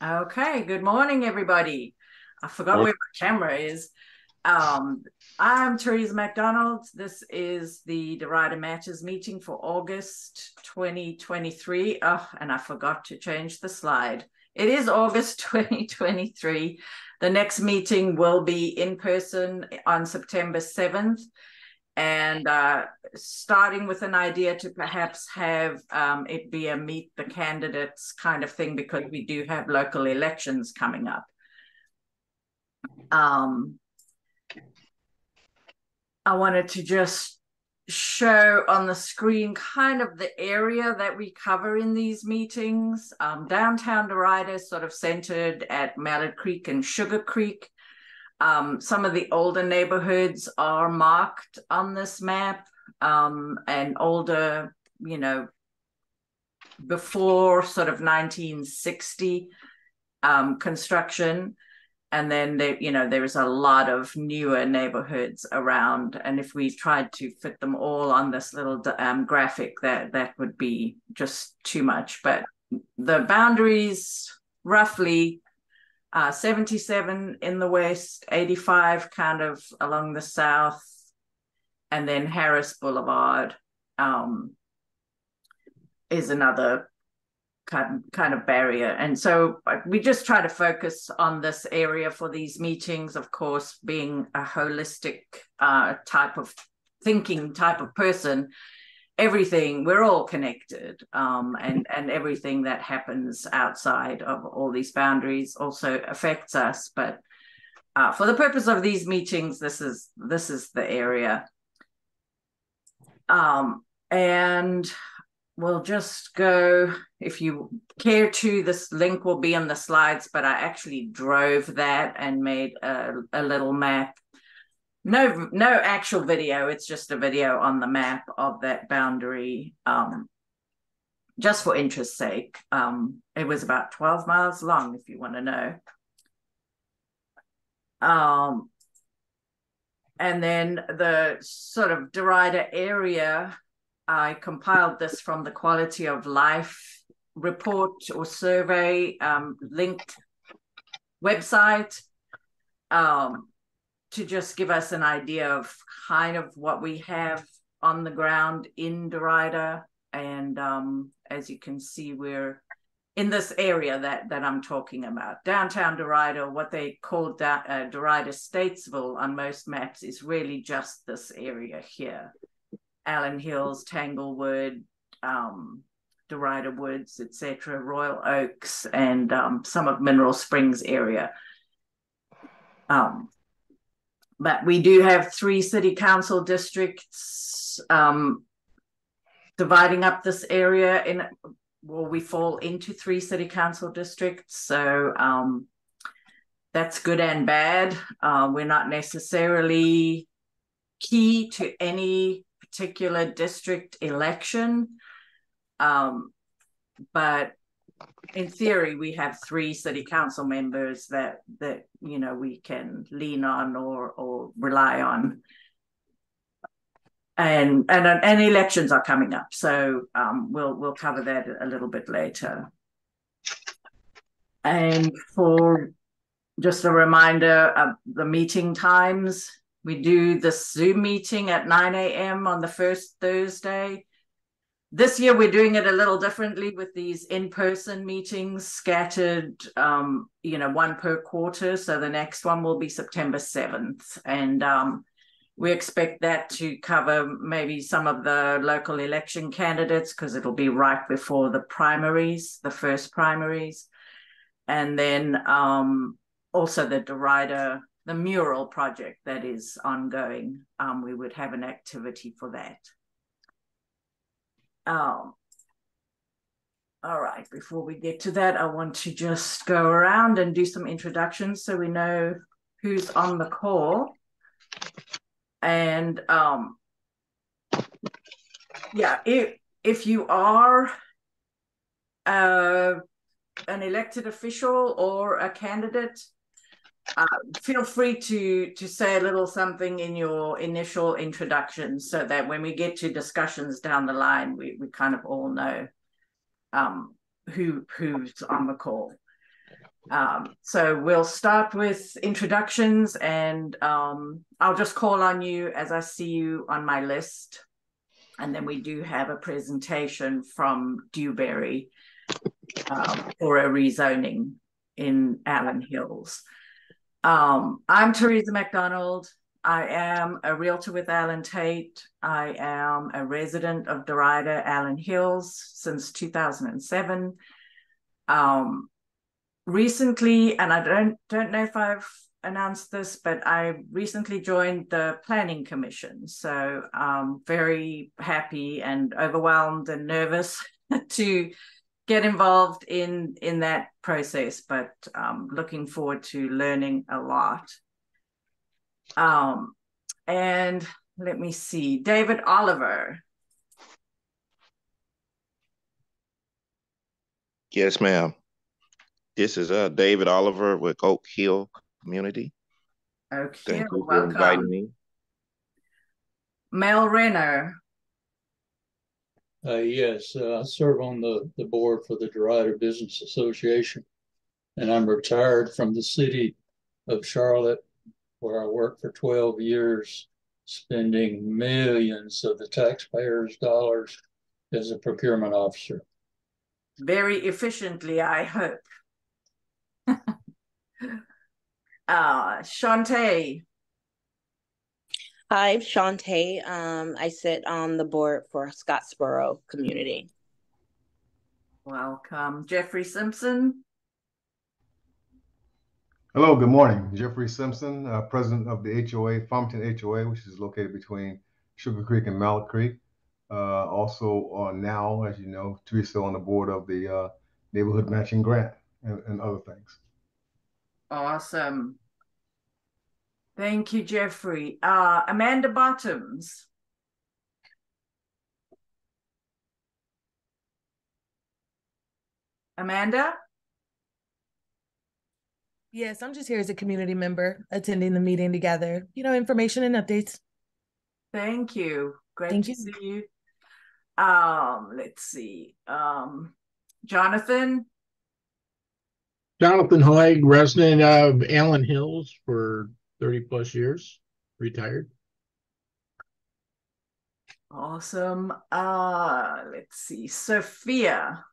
Okay, good morning, everybody. I forgot where my camera is. I'm Theresa McDonald. This is the Derita Matters meeting for August 2023. Oh, and I forgot to change the slide. It is August 2023. The next meeting will be in person on September 7th. And starting with an idea to perhaps have it be a meet the candidates kind of thing, because we do have local elections coming up. I wanted to just show on the screen kind of the area that we cover in these meetings. Downtown Derita is sort of centered at Mallard Creek and Sugar Creek. Some of the older neighborhoods are marked on this map, and older, before sort of 1960 construction. And then there is a lot of newer neighborhoods around. And if we tried to fit them all on this little graphic, that would be just too much. But the boundaries roughly 77 in the west, 85 kind of along the south, and then Harris Boulevard is another kind of barrier. And so we just try to focus on this area for these meetings, of course, being a holistic type of thinking type of person. Everything, we're all connected, and everything that happens outside of all these boundaries also affects us. But for the purpose of these meetings, this is the area. And we'll just go, if you care to, this link will be on the slides, but I actually drove that and made a little map. No actual video, it's just a video on the map of that boundary, just for interest's sake. It was about 12 miles long, if you want to know. And then the sort of Derita area, I compiled this from the Quality of Life report or survey linked website, to just give us an idea of kind of what we have on the ground in Derita. And as you can see, we're in this area that I'm talking about. Downtown Derita, what they call Derita Statesville on most maps, is really just this area here. Allen Hills, Tanglewood, Derita Woods, etc., Royal Oaks, and some of Mineral Springs area. But we do have 3 city council districts dividing up this area in, well, we fall into 3 city council districts. So that's good and bad. We're not necessarily key to any particular district election. But in theory, we have 3 city council members that we can lean on or rely on, and elections are coming up, so we'll cover that a little bit later. And for just a reminder of the meeting times, we do the Zoom meeting at 9 a.m. on the first Thursday. This year, we're doing it a little differently with these in-person meetings scattered, one per quarter. So the next one will be September 7th. And we expect that to cover maybe some of the local election candidates, because it'll be right before the primaries, the first primaries. And then also the Derita, the mural project that is ongoing. We would have an activity for that. All right, before we get to that, I want to just go around and do some introductions so we know who's on the call. And yeah, if you are an elected official or a candidate, feel free to say a little something in your initial introduction, so that when we get to discussions down the line, we kind of all know who's on the call. So we'll start with introductions, and I'll just call on you as I see you on my list. And then we do have a presentation from Dewberry for a rezoning in Allen Hills. I'm Teresa McDonald. I am a realtor with Allen Tate. I am a resident of Derita, Allen Hills since 2007. Recently, and I don't know if I've announced this, but I recently joined the Planning Commission. So I'm very happy and overwhelmed and nervous to get involved in that process, but looking forward to learning a lot. And let me see, David Oliver. Yes, ma'am. This is David Oliver with Oak Hill Community. Oak Thank Hill, you for welcome. inviting me. Mel Renner. Yes, I serve on the board for the Derita Business Association, and I'm retired from the city of Charlotte, where I worked for 12 years, spending millions of the taxpayers' dollars as a procurement officer. Very efficiently, I hope. Shantae. Hi, Shantae. I sit on the board for Scottsboro Community. Welcome. Jeffrey Simpson. Hello, good morning. Jeffrey Simpson, president of the HOA, Farmington HOA, which is located between Sugar Creek and Mallet Creek. Also now, as you know, Teresa on the board of the Neighborhood Matching Grant and other things. Awesome. Thank you, Jeffrey. Amanda Bottoms. Amanda? Yes, I'm just here as a community member attending the meeting together. Information and updates. Thank you. Great Thank to you. see you. Let's see. Jonathan? Jonathan Hoig, resident of Allen Hills for 30 plus years, retired. Awesome. Let's see. Sophia.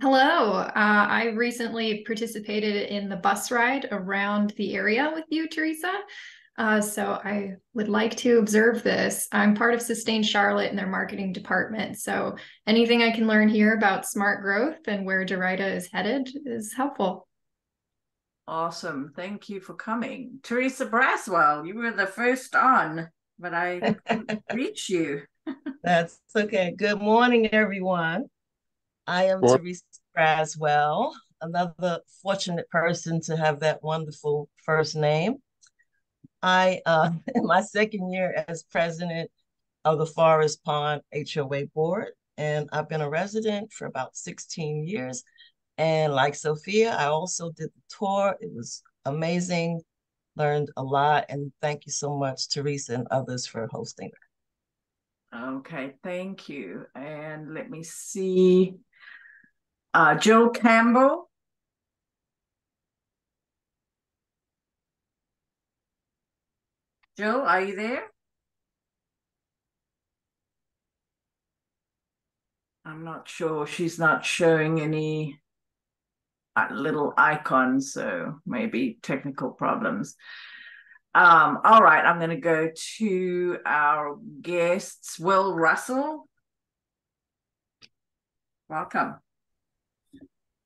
Hello. I recently participated in the bus ride around the area with you, Teresa. So I would like to observe this. I'm part of Sustain Charlotte and their marketing department. So anything I can learn here about smart growth and where Derita is headed is helpful. Awesome. Thank you for coming. Teresa Braswell, you were the first on, but I couldn't reach you. That's okay. Good morning, everyone. I am Teresa Braswell, another fortunate person to have that wonderful first name. I in my second year as president of the Forest Pond HOA board, and I've been a resident for about 16 years. And like Sophia, I also did the tour. It was amazing, learned a lot, and thank you so much, Teresa and others, for hosting that. Okay, thank you. And let me see. Jill Campbell. Jill, are you there? I'm not sure. She's not showing any little icons, so maybe technical problems. All right, I'm going to go to our guests. Wil Russell. Welcome.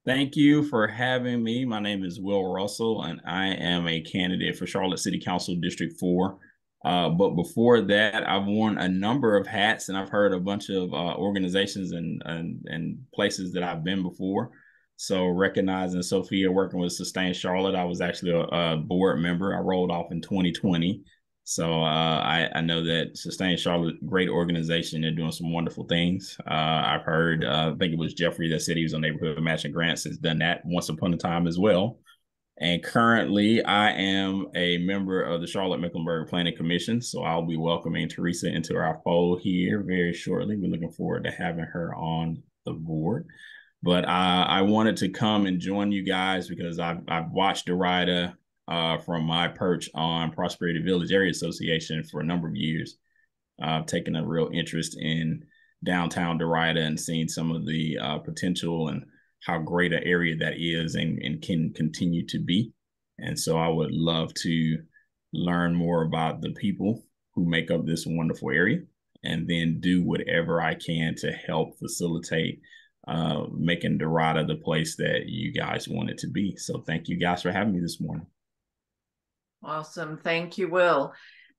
Thank you for having me. My name is Wil Russell, and I am a candidate for Charlotte City Council District 4. But before that, I've worn a number of hats, and I've heard a bunch of organizations and places that I've been before. So recognizing Sophia working with Sustain Charlotte, I was actually a board member. I rolled off in 2020. So I know that Sustain Charlotte, great organization. They're doing some wonderful things. I've heard, I think it was Jeffrey that said he was on Neighborhood Matching Grants, has done that once upon a time as well. And currently I am a member of the Charlotte-Mecklenburg Planning Commission. So I'll be welcoming Teresa into our fold here very shortly. We're looking forward to having her on the board. But I wanted to come and join you guys because I've watched Derita from my perch on Prosperity Village Area Association for a number of years. I've taken a real interest in downtown Derita and seen some of the potential and how great an area that is and can continue to be. And so I would love to learn more about the people who make up this wonderful area and then do whatever I can to help facilitate making Derita the place that you guys want it to be. So thank you guys for having me this morning. Awesome. Thank you, Will.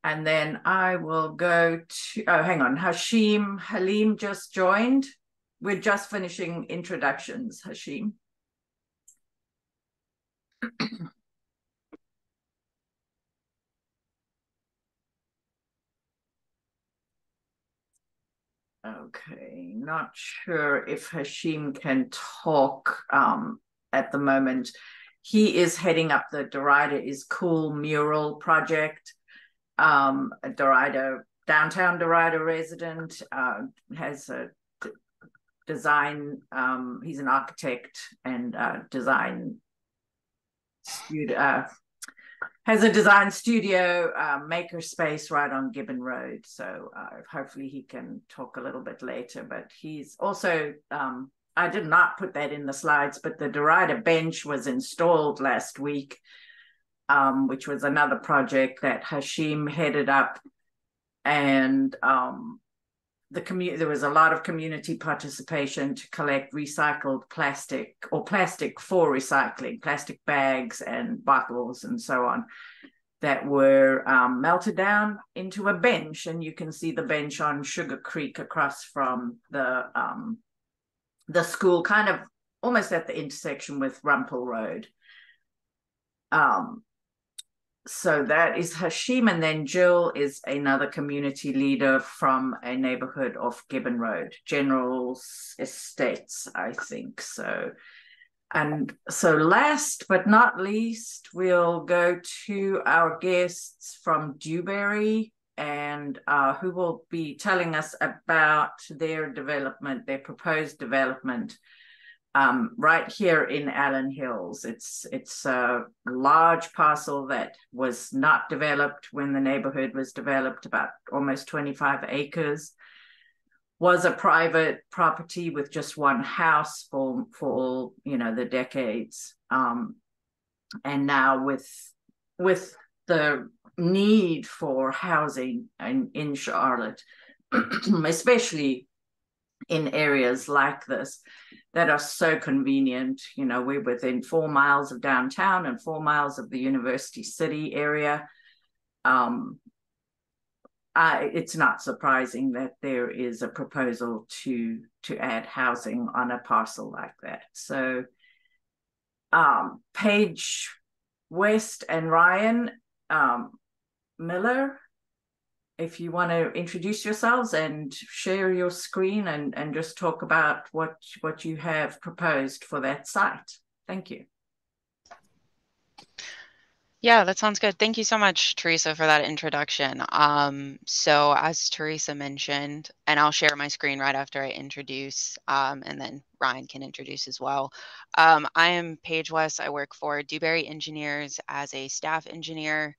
And then I will go to, oh, hang on. Halim just joined. We're just finishing introductions, Hashim. Okay, not sure if Hashim can talk at the moment. He is heading up the Derita is Cool mural project. Derita, downtown Derita resident, has a design, he's an architect and design studio, has a design studio, maker space right on Gibbon Road. So hopefully he can talk a little bit later, but he's also, I did not put that in the slides, but the Derita bench was installed last week, which was another project that Hashim headed up. And there was a lot of community participation to collect recycled plastic or plastic for recycling, plastic bags and bottles and so on that were melted down into a bench. And you can see the bench on Sugar Creek across from the school, kind of almost at the intersection with Rumpel Road. So that is Hashim, and then Jill is another community leader from a neighborhood off Gibbon Road, General Estates, I think. So, and so last but not least, we'll go to our guests from Dewberry, and who will be telling us about their development, their proposed development. Right here in Allen Hills. It's a large parcel that was not developed when the neighborhood was developed, about almost 25 acres, was a private property with just one house for all, the decades. And now with the need for housing in Charlotte, especially in areas like this that are so convenient. We're within 4 miles of downtown and 4 miles of the University City area. It's not surprising that there is a proposal to add housing on a parcel like that. So Paige West and Ryan Miller, if you want to introduce yourselves and share your screen and just talk about what you have proposed for that site. Thank you. Yeah, that sounds good. Thank you so much, Teresa, for that introduction. So as Teresa mentioned, and I'll share my screen right after I introduce, and then Ryan can introduce as well. I am Paige West. I work for Dewberry Engineers as a staff engineer.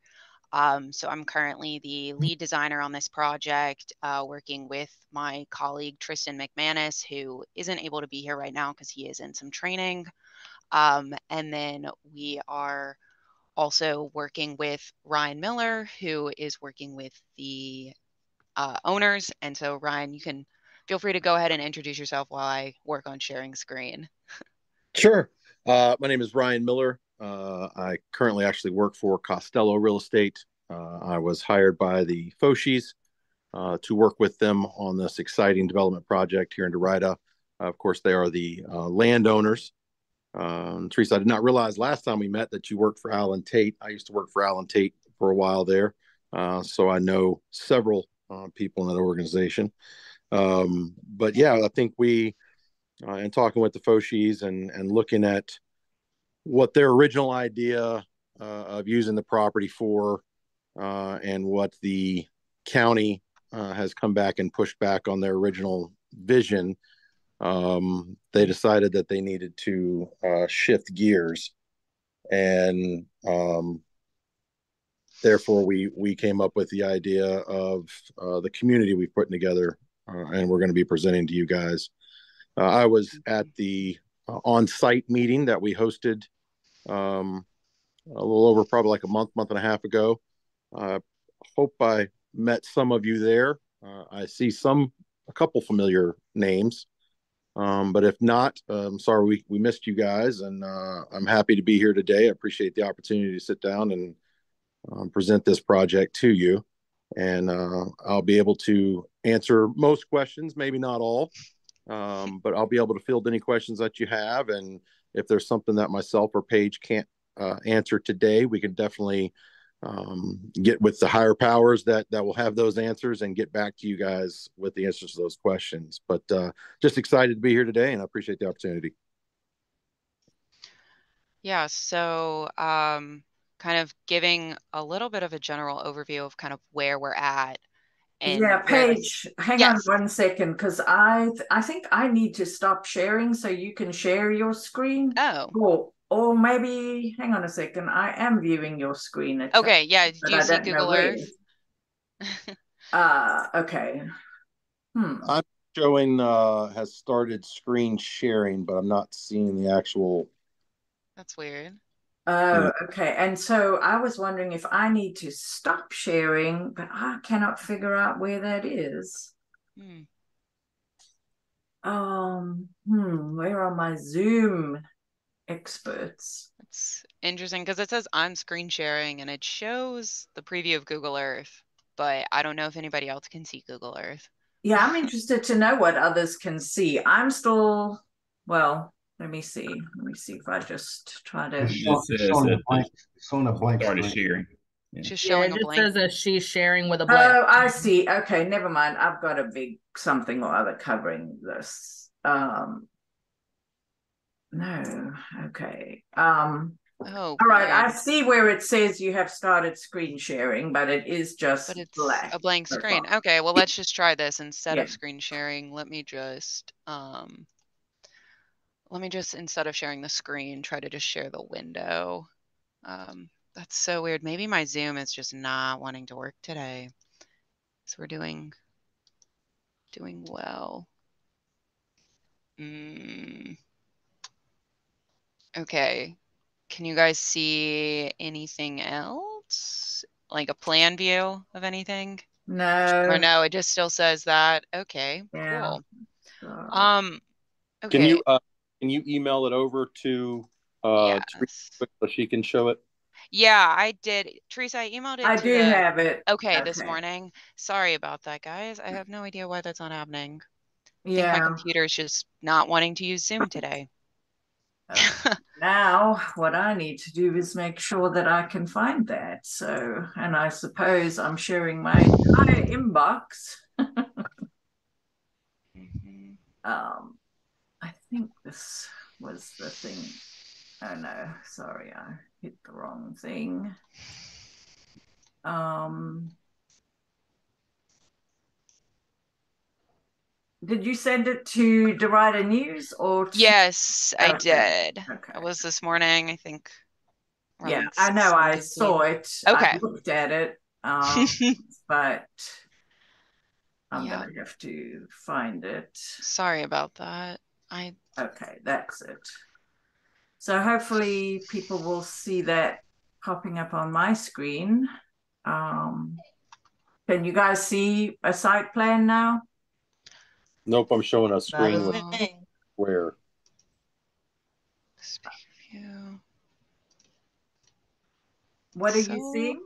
So I'm currently the lead designer on this project, working with my colleague, Tristan McManus, who isn't able to be here right now because he is in some training. And then we are also working with Ryan Miller, who is working with the owners. And so Ryan, you can feel free to go ahead and introduce yourself while I work on sharing screen. Sure. My name is Ryan Miller. I currently actually work for Costello Real Estate. I was hired by the Foshis to work with them on this exciting development project here in Derita. Of course, they are the landowners. Teresa, I did not realize last time we met that you worked for Allen Tate. I used to work for Allen Tate for a while there, so I know several people in that organization. But yeah, I think we, in talking with the Foshis and looking at what their original idea of using the property for, and what the county has come back and pushed back on their original vision, they decided that they needed to shift gears, and therefore we came up with the idea of the community we've put together, and we're going to be presenting to you guys. I was at the on-site meeting that we hosted a little over probably like a month and a half ago. Hope I met some of you there. I see a couple familiar names, but if not, I'm sorry we missed you guys, and I'm happy to be here today. I appreciate the opportunity to sit down and present this project to you, and I'll be able to answer most questions, maybe not all, but I'll be able to field any questions that you have, and if there's something that myself or Paige can't answer today, we can definitely get with the higher powers that will have those answers and get back to you guys with the answers to those questions. But just excited to be here today, and I appreciate the opportunity. Yeah, so kind of giving a little bit of a general overview of kind of where we're at. And yeah, Paige, hang on 1 second, because I think I need to stop sharing so you can share your screen. Oh. Or maybe, hang on a second, I am viewing your screen. Okay, yeah, do you see Google Earth? Okay. I'm showing has started screen sharing, but I'm not seeing the actual. That's weird. Oh, okay. And so I was wondering if I need to stop sharing, but I cannot figure out where that is. Where are my Zoom experts? It's interesting because it says I'm screen sharing and it shows the preview of Google Earth, but I don't know if anybody else can see Google Earth. Yeah, I'm interested to know what others can see. I'm still, well, let me see. Let me see if I just try to. It's showing a blank started screen. sharing. Just showing it a just blank. says that she's sharing with a blank. Oh, I see. Okay, never mind. I've got a big something or other covering this. No, okay. Oh, all right. I see where it says you have started screen sharing, but it is just black. A blank screen. Okay, well, let's just try this instead of screen sharing. Let me just instead of sharing the screen, try to just share the window. That's so weird. Maybe my Zoom is just not wanting to work today. So we're doing well. Okay. Can you guys see anything else? Like a plan view of anything? No. Or no, it just still says that. Okay, yeah. Cool. Okay. Can you email it over to Teresa so she can show it? Yeah, I did. Teresa, I emailed it. I do have it. Okay, this morning. Sorry about that, guys. I have no idea why that's not happening. I think my computer is just not wanting to use Zoom today. Now, what I need to do is make sure that I can find that. So, and I suppose I'm sharing my entire inbox. I think this was the thing. Oh no, sorry, I hit the wrong thing. Did you send it to Derita News or? Yes, I did. Okay. It was this morning, I think. Yeah, I know. I saw it. Okay. I looked at it, but I'm gonna have to find it. Sorry about that. Okay, that's it. So hopefully people will see that popping up on my screen. Can you guys see a site plan now? Nope, I'm showing a screen with where. What are you seeing?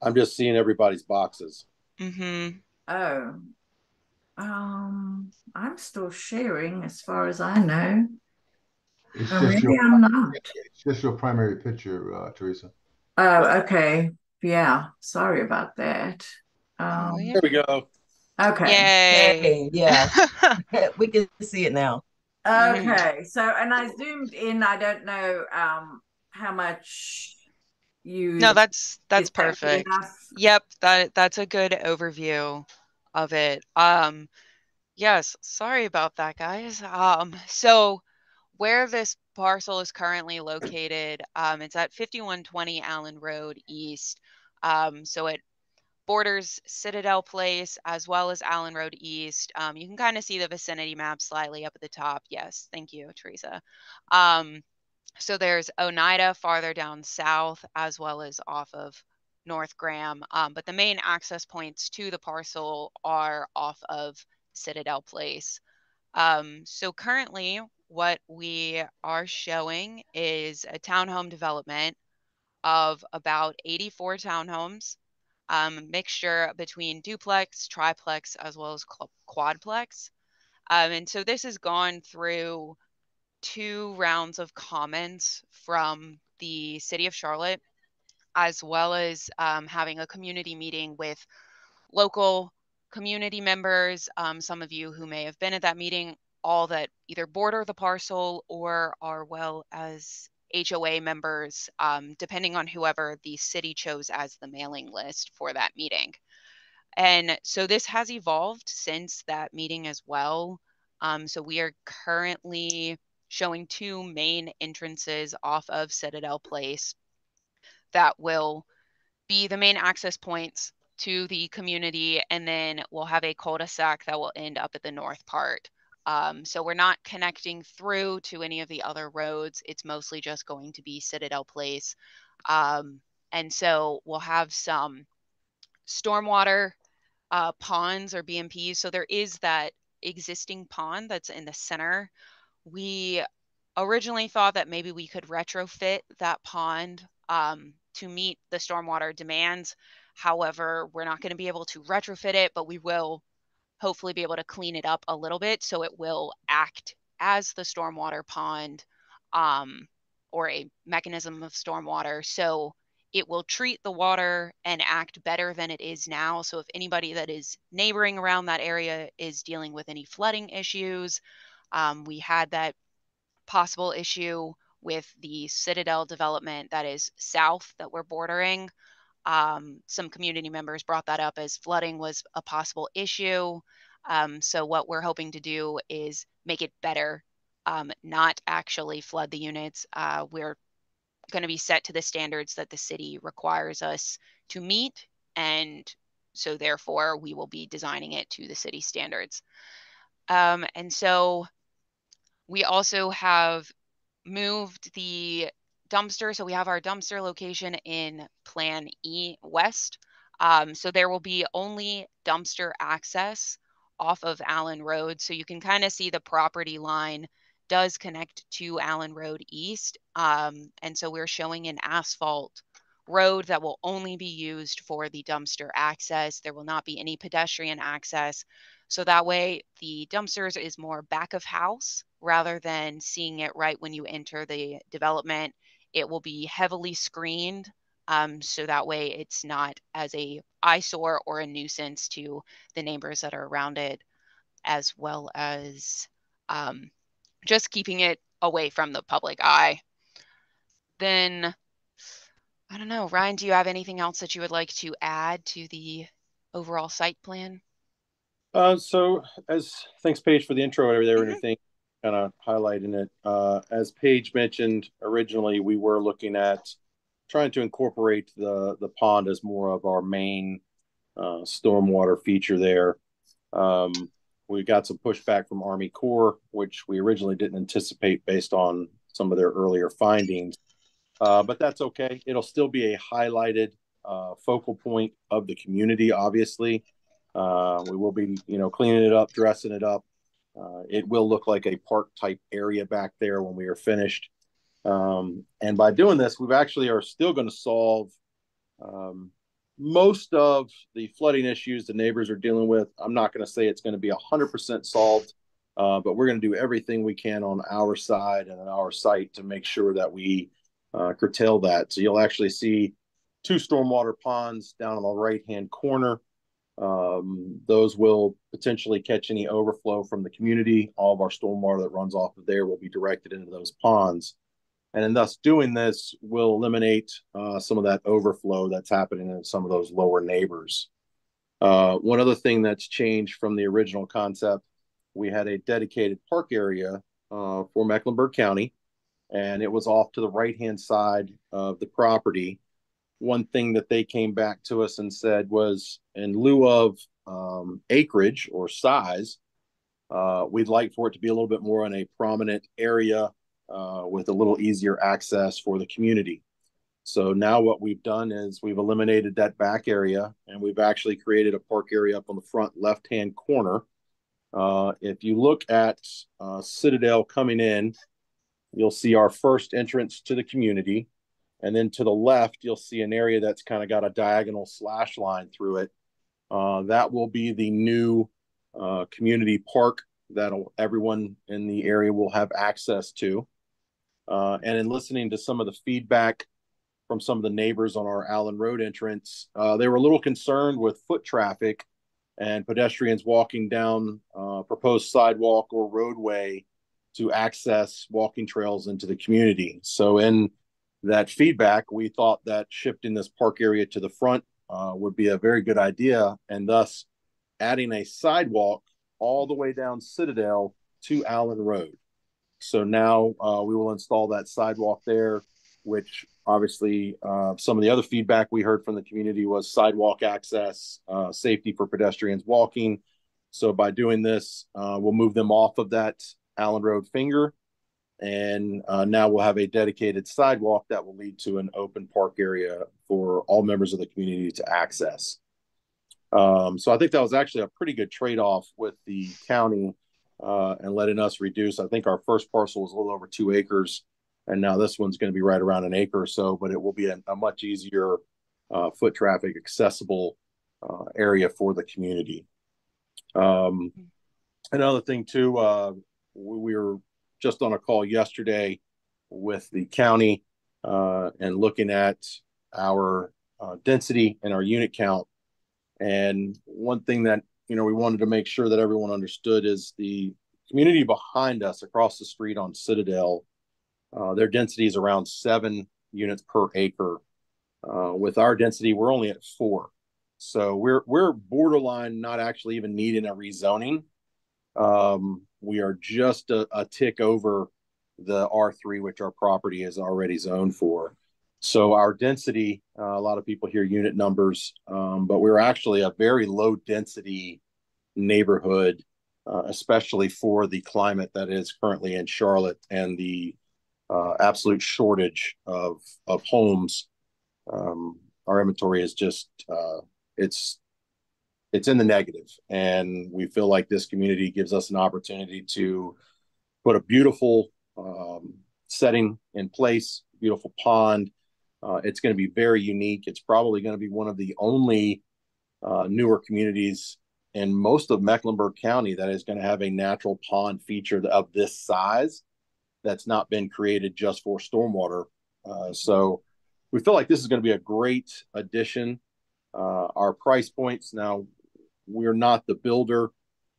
I'm just seeing everybody's boxes. Oh. I'm still sharing as far as I know. Maybe I'm not. It's just your primary picture, Teresa. Oh, okay. Yeah. Sorry about that. There we go. Okay. Yay. Yeah. We can see it now. Okay. So, and I zoomed in. I don't know how much you. No, that's perfect. Yep, that's a good overview of it. Yes, sorry about that, guys. So where this parcel is currently located, it's at 5120 Allen Road East. So it borders Citadel Place as well as Allen Road East. You can kind of see the vicinity map slightly up at the top. Yes, thank you, Teresa. So there's Oneida farther down south as well as off of North Graham. But the main access points to the parcel are off of Citadel Place. So currently what we are showing is a townhome development of about 84 townhomes, mixture between duplex, triplex, as well as quadplex. And so this has gone through 2 rounds of comments from the city of Charlotte, as well as having a community meeting with local community members, some of you who may have been at that meeting, all that either border the parcel or are well as HOA members, depending on whoever the city chose as the mailing list for that meeting. And so this has evolved since that meeting as well. So we are currently showing 2 main entrances off of Citadel Place that will be the main access points to the community, and then we'll have a cul-de-sac that will end up at the north part. So we're not connecting through to any of the other roads. It's mostly just going to be Citadel Place. And so we'll have some stormwater ponds or BMPs. So there is that existing pond that's in the center. We originally thought that maybe we could retrofit that pond to meet the stormwater demands. However, we're not going to be able to retrofit it, but we will hopefully be able to clean it up a little bit so it will act as the stormwater pond or a mechanism of stormwater. So it will treat the water and act better than it is now. So if anybody that is neighboring around that area is dealing with any flooding issues, we had that possible issue with the Citadel development that is south that we're bordering. Some community members brought that up as flooding was a possible issue. So what we're hoping to do is make it better, not actually flood the units. We're going to be set to the standards that the city requires us to meet. And so therefore we will be designing it to the city standards. And so we also have moved the dumpster. So we have our dumpster location in Plan E West. So there will be only dumpster access off of Allen Road. So you can kind of see the property line does connect to Allen Road East. And so we're showing an asphalt road that will only be used for the dumpster access. There will not be any pedestrian access. So that way the dumpsters is more back of house rather than seeing it right when you enter the development. It will be heavily screened. So that way it's not as a eyesore or a nuisance to the neighbors that are around it, as well as just keeping it away from the public eye. Then, I don't know, Ryan, do you have anything else that you would like to add to the overall site plan? So thanks Paige for the intro and everything, kind of highlighting it. As Paige mentioned, originally we were looking at trying to incorporate the pond as more of our main stormwater feature there. We got some pushback from Army Corps, which we originally didn't anticipate based on some of their earlier findings. But that's okay. It'll still be a highlighted focal point of the community, obviously. We will be, cleaning it up, dressing it up. It will look like a park type area back there when we are finished. And by doing this, we actually are still going to solve most of the flooding issues the neighbors are dealing with. I'm not going to say it's going to be 100% solved, but we're going to do everything we can on our side and on our site to make sure that we curtail that. So you'll actually see 2 stormwater ponds down on the right-hand corner. Those will potentially catch any overflow from the community. All of our stormwater that runs off of there will be directed into those ponds. And in thus doing this, will eliminate some of that overflow that's happening in some of those lower neighbors. One other thing that's changed from the original concept we had a dedicated park area for Mecklenburg County, and it was off to the right-hand side of the property. One thing that they came back to us and said was, in lieu of acreage or size, we'd like for it to be a little bit more in a prominent area with a little easier access for the community. So now what we've done is we've eliminated that back area, and we've actually created a park area up on the front left-hand corner. If you look at Citadel coming in, you'll see our first entrance to the community. And then to the left, you'll see an area that's kind of got a diagonal slash line through it. That will be the new community park that everyone in the area will have access to. And in listening to some of the feedback from some of the neighbors on our Allen Road entrance, they were a little concerned with foot traffic and pedestrians walking down proposed sidewalk or roadway to access walking trails into the community. So in that feedback, we thought that shifting this park area to the front would be a very good idea, and thus adding a sidewalk all the way down Citadel to Allen Road. So now we will install that sidewalk there, which obviously some of the other feedback we heard from the community was sidewalk access, safety for pedestrians walking. So by doing this, we'll move them off of that Allen Road finger, and now we'll have a dedicated sidewalk that will lead to an open park area for all members of the community to access. So I think that was actually a pretty good trade-off with the county and letting us reduce. I think our first parcel was a little over 2 acres, and now this one's going to be right around an acre or so, but it will be a much easier foot traffic accessible area for the community. Another thing too, we were just on a call yesterday with the county and looking at our density and our unit count. And one thing that, we wanted to make sure that everyone understood is the community behind us across the street on Citadel, their density is around 7 units per acre. With our density, we're only at 4. So we're borderline not actually even needing a rezoning. We are just a tick over the R3, which our property is already zoned for. So our density, a lot of people hear unit numbers, but we're actually a very low density neighborhood, especially for the climate that is currently in Charlotte and the absolute shortage of homes. Our inventory is just, it's in the negative, and we feel like this community gives us an opportunity to put a beautiful setting in place, beautiful pond. It's going to be very unique. It's probably going to be one of the only newer communities in most of Mecklenburg County that is going to have a natural pond feature of this size that's not been created just for stormwater. So we feel like this is going to be a great addition. Our price points, now we're not the builder,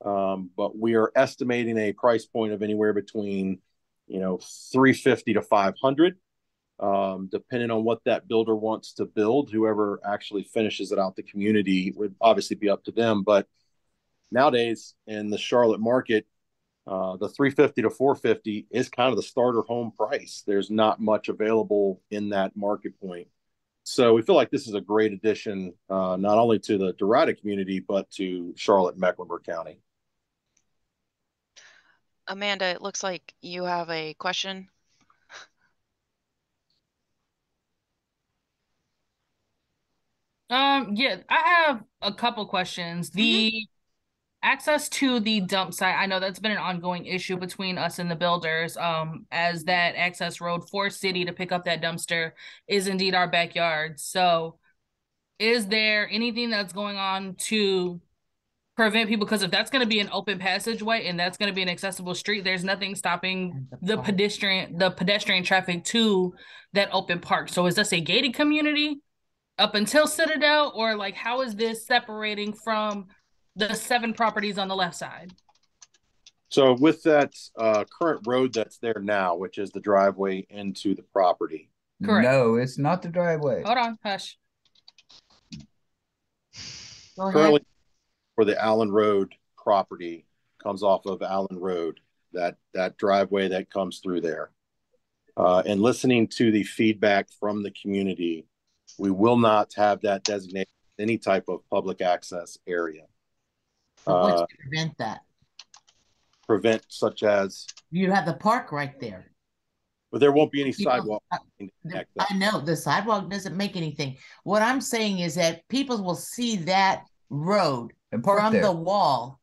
but we are estimating a price point of anywhere between $350 to $500, depending on what that builder wants to build. Whoever actually finishes it out the community would obviously be up to them. But nowadays in the Charlotte market, the $350 to $450 is kind of the starter home price. There's not much available in that market point. So we feel like this is a great addition, not only to the Derita community, but to Charlotte and Mecklenburg County. Amanda, it looks like you have a question. Yeah, I have a couple questions. The access to the dump site, I know that's been an ongoing issue between us and the builders, as that access road for city to pick up that dumpster is indeed our backyard. So is there anything that's going on to prevent people, because if that's going to be an open passageway and that's going to be an accessible street, there's nothing stopping the pedestrian traffic to that open park. So is this a gated community up until Citadel, or like how is this separating from the 7 properties on the left side? So with that current road that's there now, which is the driveway into the property. Correct. No, it's not the driveway. Hold on, hush. Currently for the Allen Road property, comes off of Allen Road, that driveway that comes through there. And listening to the feedback from the community, we will not have that designated any type of public access area. What's to prevent that? Prevent such as? You have the park right there. But there won't be any sidewalk. I know the sidewalk doesn't make anything. What I'm saying is that people will see that road from the wall,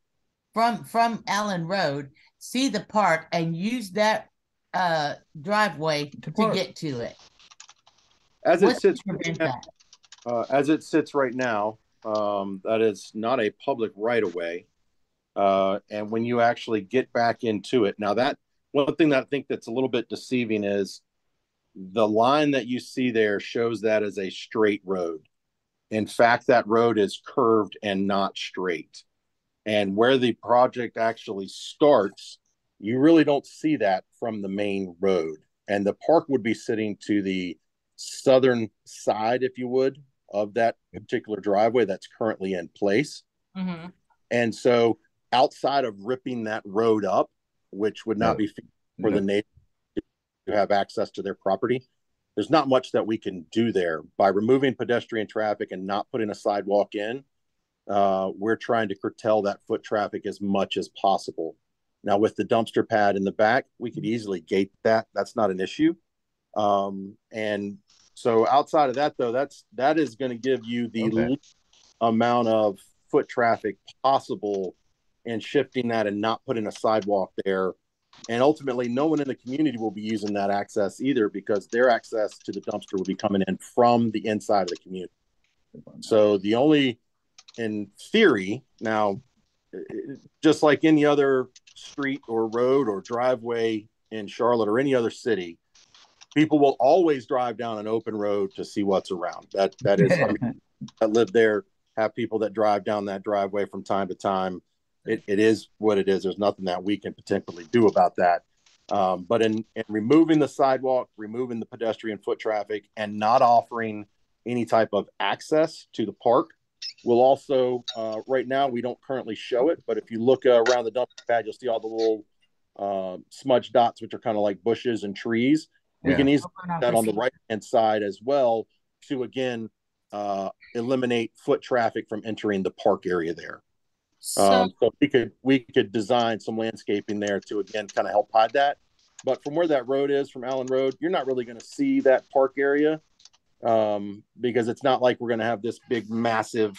from Allen Road, see the park and use that driveway to get to it. As it sits right now, that is not a public right of way. And when you actually get back into it, now that one thing that I think that's a little bit deceiving is the line that you see there shows that as a straight road. In fact, that road is curved and not straight. And where the project actually starts, you really don't see that from the main road. And the park would be sitting to the southern side, if you would, of that particular driveway that's currently in place. Mm-hmm. And so outside of ripping that road up, which would not be for the neighbor to have access to their property, there's not much that we can do there. By removing pedestrian traffic and not putting a sidewalk in, we're trying to curtail that foot traffic as much as possible. Now, with the dumpster pad in the back, we could easily gate that. That's not an issue. And so outside of that, though, that is going to give you the least amount of foot traffic possible, and shifting that and not putting a sidewalk there. And ultimately, no one in the community will be using that access either, because their access to the dumpster will be coming in from the inside of the community. So the only, in theory, now, just like any other street or road or driveway in Charlotte or any other city, people will always drive down an open road to see what's around. That is, I mean, I live there, have people that drive down that driveway from time to time. It is what it is. There's nothing that we can potentially do about that. But in removing the sidewalk, removing the pedestrian foot traffic, and not offering any type of access to the park, we'll also, right now, we don't currently show it, but if you look around the dumpster pad, you'll see all the little smudge dots, which are kind of like bushes and trees. We can easily put that on the right-hand side as well to, again, eliminate foot traffic from entering the park area there. So we could design some landscaping there to, again, kind of help hide that. But from where that road is, from Allen Road, you're not really going to see that park area, because it's not like we're going to have this big, massive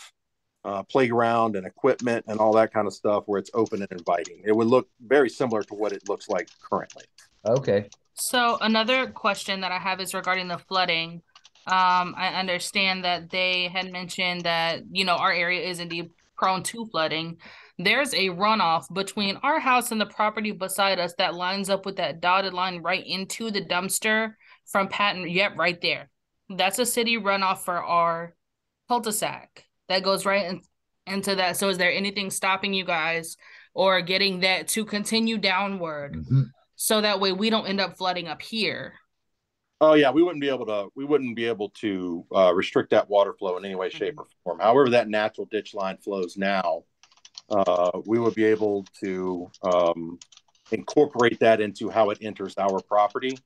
playground and equipment and all that kind of stuff where it's open and inviting. It would look very similar to what it looks like currently. Okay. So another question that I have is regarding the flooding. I understand that they had mentioned that, our area is indeed prone to flooding. There's a runoff between our house and the property beside us that lines up with that dotted line right into the dumpster from Patton. Yep, right there. That's a city runoff for our cul-de-sac that goes right into that. So is there anything stopping you guys or getting that to continue downward? Mm-hmm. So that way we don't end up flooding up here? Oh yeah, we wouldn't be able to restrict that water flow in any way, shape, or form. However, that natural ditch line flows now, we would be able to incorporate that into how it enters our property.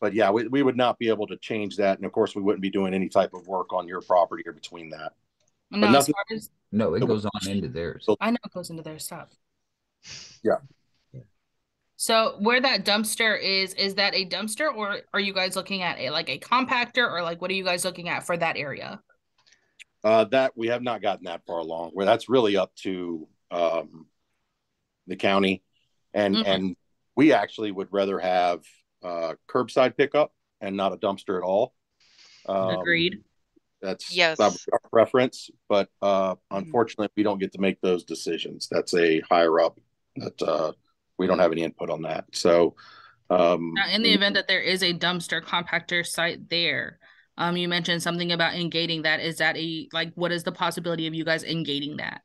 But yeah, we would not be able to change that, and of course, we wouldn't be doing any type of work on your property or between that. No, it goes on into theirs. I know it goes into their stuff. Yeah. So where that dumpster is that a dumpster, or are you guys looking at a compactor, or what are you guys looking at for that area? That we have not gotten that far along, where that's really up to the county, and we actually would rather have curbside pickup and not a dumpster at all. Agreed. That's our preference, but unfortunately, we don't get to make those decisions. That's a higher up that we don't have any input on that. So now, in the event that there is a dumpster compactor site there, you mentioned something about engating that. Is that what is the possibility of you guys engating that?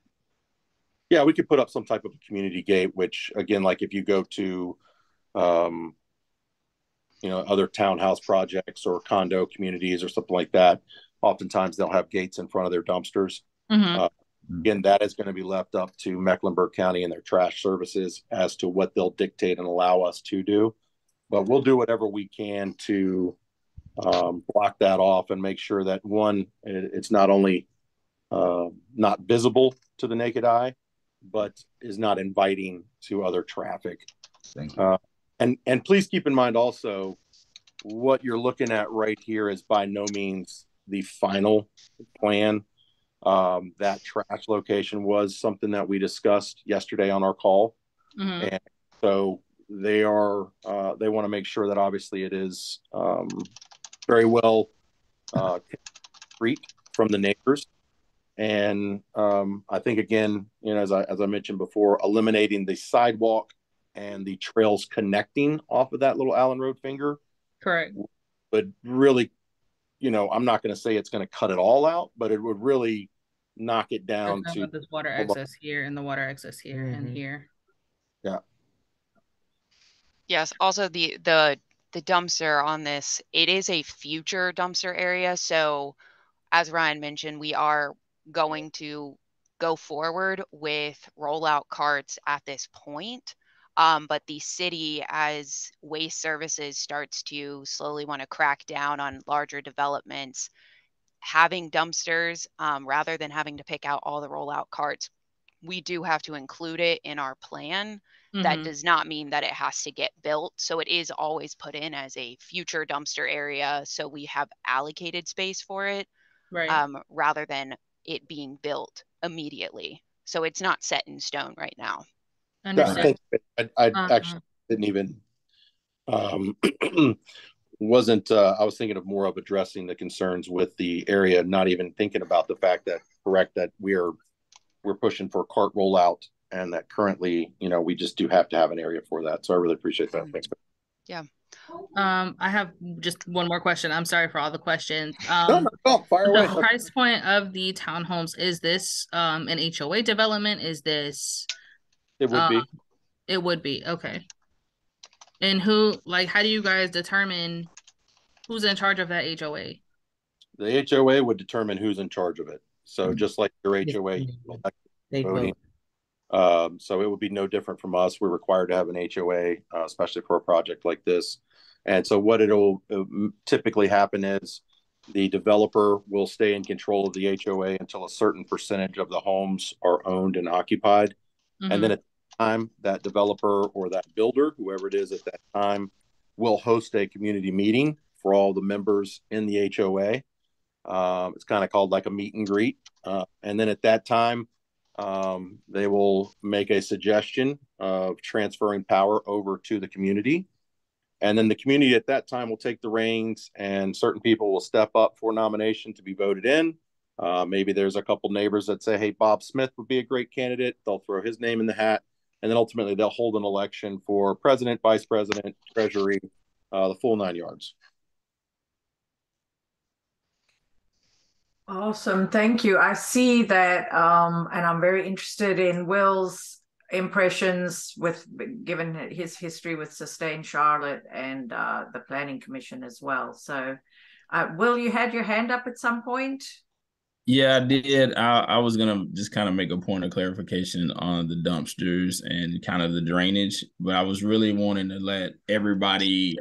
Yeah, we could put up some type of community gate, which again, like if you go to other townhouse projects or condo communities or something like that, oftentimes they'll have gates in front of their dumpsters. Mm-hmm. Again, that is going to be left up to Mecklenburg County and their trash services as to what they'll dictate and allow us to do. But we'll do whatever we can to block that off and make sure that, one, it's not only not visible to the naked eye, but is not inviting to other traffic. Thank you. And please keep in mind also, what you're looking at right here is by no means the final plan. That trash location was something that we discussed yesterday on our call. And so they want to make sure that obviously it is very well discreet from the neighbors. And I think, again, as I mentioned before, eliminating the sidewalk and the trails connecting off of that little Allen Road finger. Correct. But really, I'm not going to say it's going to cut it all out, but it would really knock it down to this water access here and the water access here and here. Yeah. Yes. Also, the dumpster on this, it is a future dumpster area. So as Ryan mentioned, we are going to go forward with rollout carts at this point. But the city, as waste services starts to slowly want to crack down on larger developments, having dumpsters rather than having to pick out all the rollout carts, we do have to include it in our plan. That does not mean that it has to get built. So it is always put in as a future dumpster area. So we have allocated space for it, right? Rather than it being built immediately. So it's not set in stone right now. Understood. I actually didn't even wasn't I was thinking of more of addressing the concerns with the area, not even thinking about the fact that we're pushing for cart rollout, and that currently we just do have to have an area for that. So I really appreciate that. Thanks. Yeah. I have just one more question. I'm sorry for all the questions. No, fire away. The price point of the townhomes, is this an HOA development? Is this? It would be. It would be. Okay. And how do you guys determine who's in charge of that HOA? The HOA would determine who's in charge of it. So just like your HOA, voting. So it would be no different from us. We're required to have an HOA, especially for a project like this. And so what it'll typically happen is the developer will stay in control of the HOA until a certain percentage of the homes are owned and occupied. And then at the time, that developer or that builder, whoever it is at that time, will host a community meeting for all the members in the HOA. It's kind of called like a meet and greet. And then at that time, they will make a suggestion of transferring power over to the community. And then the community at that time will take the reins, and certain people will step up for nomination to be voted in. Maybe there's a couple neighbors that say, hey, Bob Smith would be a great candidate. They'll throw his name in the hat. And then ultimately they'll hold an election for president, vice president, treasury, the full 9 yards. Awesome. Thank you. I see that, and I'm very interested in Wil's impressions given his history with Sustain Charlotte and the Planning Commission as well. So, Wil, you had your hand up at some point? Yeah, I did. I was gonna just kind of make a point of clarification on the dumpsters and kind of the drainage, but I was really wanting to let everybody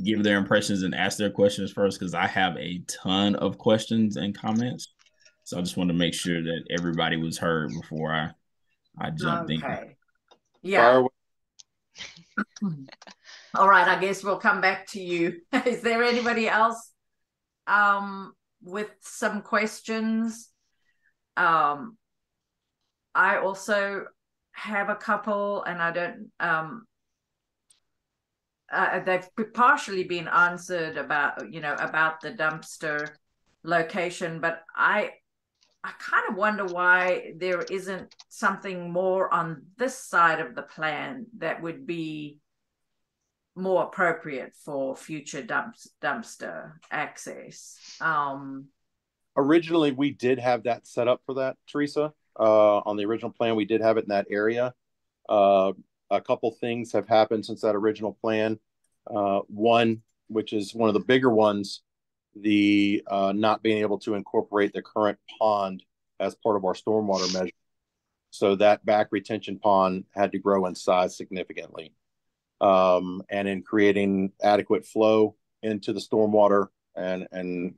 give their impressions and ask their questions first, because I have a ton of questions and comments. So I just wanted to make sure that everybody was heard before I jumped in. Yeah. All right, I guess we'll come back to you. Is there anybody else with some questions? I also have a couple, and I don't they've partially been answered about the dumpster location, but I kind of wonder why there isn't something more on this side of the plan that would be more appropriate for future dumpster access. Originally, we did have that set up for that, Teresa. On the original plan, we did have it in that area. A couple things have happened since that original plan. One, which is one of the bigger ones, the not being able to incorporate the current pond as part of our stormwater measure. So that back retention pond had to grow in size significantly. And in creating adequate flow into the stormwater and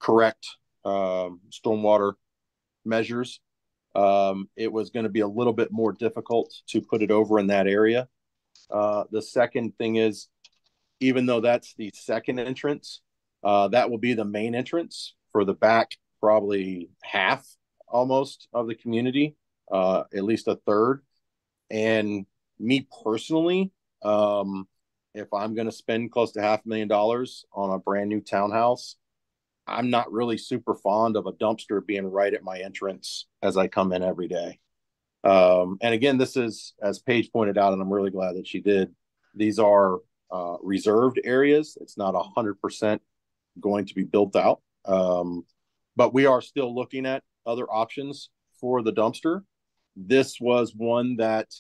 correct stormwater measures, it was going to be a little bit more difficult to put it over in that area. The second thing is, even though that's the second entrance, that will be the main entrance for the back, probably half almost of the community, at least a third. And me personally, if I'm going to spend close to $500,000 on a brand new townhouse, I'm not really super fond of a dumpster being right at my entrance as I come in every day. And again, this is, as Paige pointed out, and I'm really glad that she did, these are reserved areas. It's not 100% going to be built out. But we are still looking at other options for the dumpster. This was one that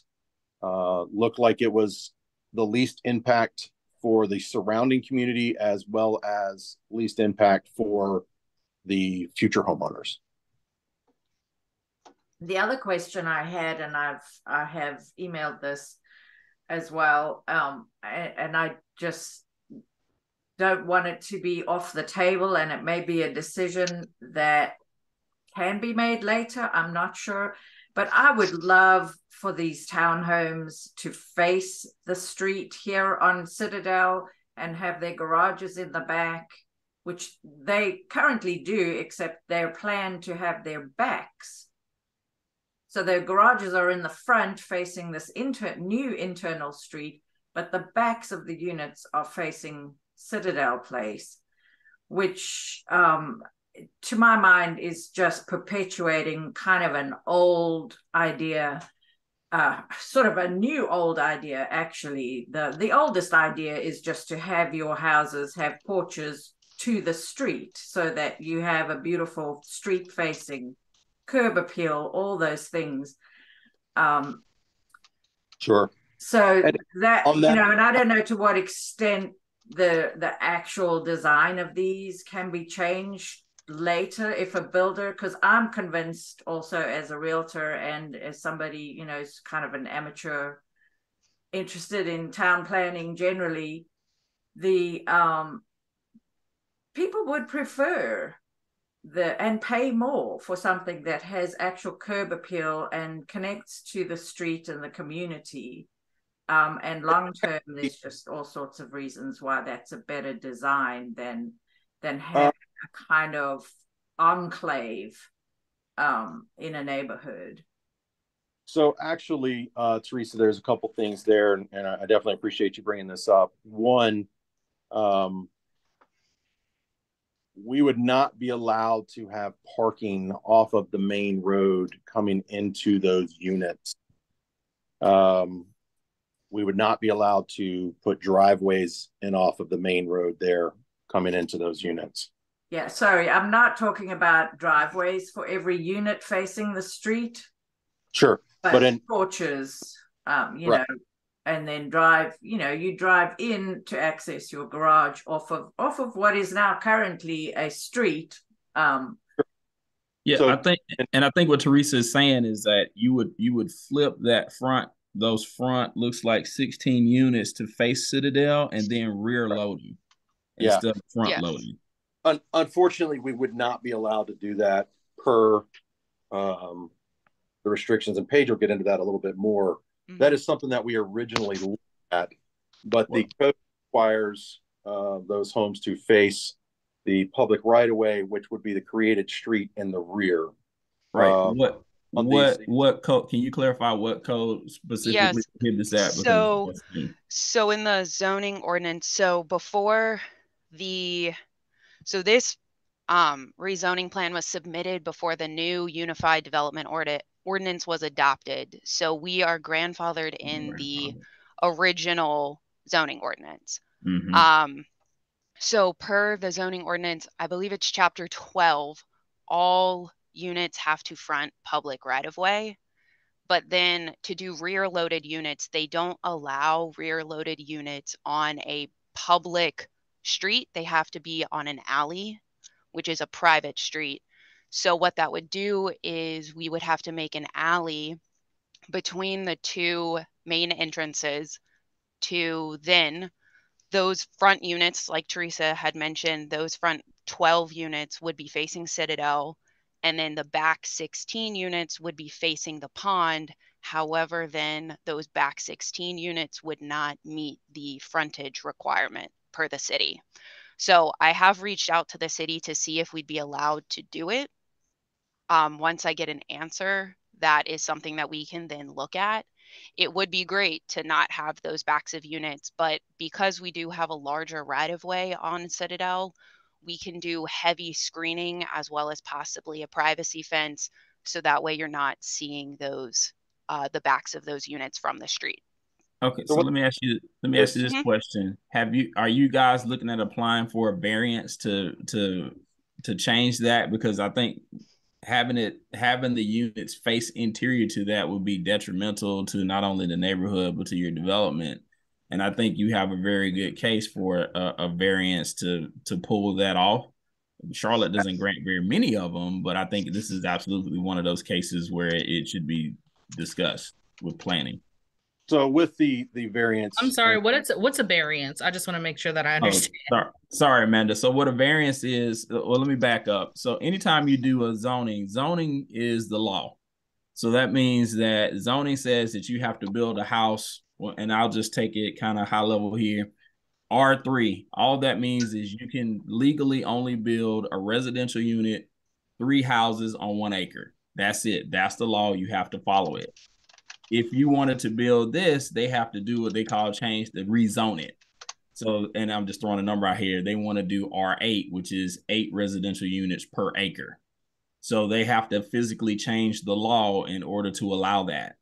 looked like it was the least impact for the surrounding community, as well as least impact for the future homeowners. The other question I had, and I have emailed this as well, and I just don't want it to be off the table, and it may be a decision that can be made later, I'm not sure, but I would love for these townhomes to face the street here on Citadel and have their garages in the back, which they currently do, except they're planned to have their backs. So their garages are in the front facing this new internal street, but the backs of the units are facing Citadel Place, which to my mind is just perpetuating kind of an old idea, sort of a new old idea, actually. The oldest idea is just to have your houses have porches to the street so that you have a beautiful street facing curb appeal, all those things. Sure. So that, you know, and I don't know to what extent the actual design of these can be changed later if a builder, because I'm convinced also as a realtor and as somebody, you know, is kind of an amateur interested in town planning generally, the people would prefer and pay more for something that has actual curb appeal and connects to the street and the community. And long term, there's just all sorts of reasons why that's a better design than having a kind of enclave in a neighborhood. So actually, Teresa, there's a couple things there, and I definitely appreciate you bringing this up. One, we would not be allowed to have parking off of the main road coming into those units. We would not be allowed to put driveways in off of the main road there coming into those units. Yeah, sorry, I'm not talking about driveways for every unit facing the street. Sure. But in porches, you right. know, and then drive, you know, you drive in to access your garage off of what is now currently a street. Yeah, so, I think what Teresa is saying is that you would flip that those front looks like 16 units to face Citadel and then rear loading instead of front loading. Unfortunately, we would not be allowed to do that per the restrictions, and Paige will get into that a little bit more. Mm-hmm. That is something that we originally looked at, but the code requires those homes to face the public right-of-way, which would be the created street in the rear. Right. What code? Can you clarify what code specifically prohibits that? So in the zoning ordinance, this rezoning plan was submitted before the new unified development ordinance was adopted. So we are grandfathered in the original zoning ordinance. Mm-hmm. So per the zoning ordinance, I believe it's chapter 12, all units have to front public right-of-way. But then to do rear-loaded units, they don't allow rear-loaded units on a public street. They have to be on an alley, which is a private street. So what that would do is we would have to make an alley between the two main entrances to then those front units, like Teresa had mentioned, those front 12 units would be facing Citadel, and then the back 16 units would be facing the pond. However, then those back 16 units would not meet the frontage requirement per the city. So I have reached out to the city to see if we'd be allowed to do it. Once I get an answer, that is something that we can then look at. It would be great to not have those backs of units, but because we do have a larger right-of-way on Citadel, we can do heavy screening as well as possibly a privacy fence, so that way you're not seeing those the backs of those units from the street. Okay, so let me ask you this question. Are you guys looking at applying for a variance to change that? Because I think having the units face interior to that would be detrimental to not only the neighborhood but to your development. And I think you have a very good case for a variance to pull that off. Charlotte doesn't grant very many of them, but I think this is absolutely one of those cases where it should be discussed with planning. So with the variance, I'm sorry, what's a variance? I just want to make sure that I understand. Sorry, Amanda. So what a variance is, well, let me back up. So anytime you do a zoning is the law. So that means that zoning says that you have to build a house, and I'll just take it kind of high level here. R3, all that means is you can legally only build a residential unit, 3 houses on 1 acre. That's it. That's the law. You have to follow it. If you wanted to build this, they have to do what they call rezone it. So, and I'm just throwing a number out here. They want to do R8, which is 8 residential units per acre. So they have to physically change the law in order to allow that.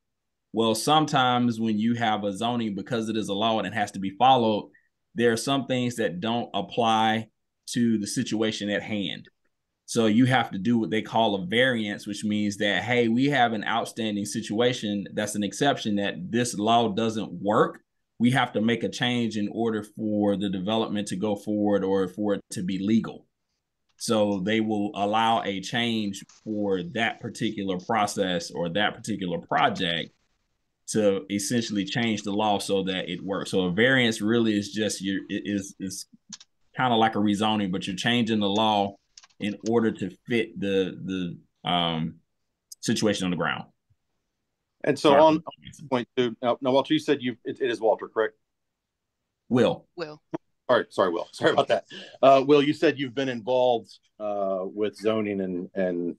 Well, sometimes when you have a zoning, because it is a law and it has to be followed, there are some things that don't apply to the situation at hand. So you have to do what they call a variance, which means that, hey, we have an outstanding situation that's an exception that this law doesn't work. We have to make a change in order for the development to go forward or for it to be legal. So they will allow a change for that particular process or that particular project to essentially change the law so that it works. So a variance really is just is kind of like a rezoning, but you're changing the law in order to fit the situation on the ground. And so on point 2, now Walter, you said it is Walter, correct? Will. All right, sorry, Will. Sorry about that. Will, you said you've been involved with zoning and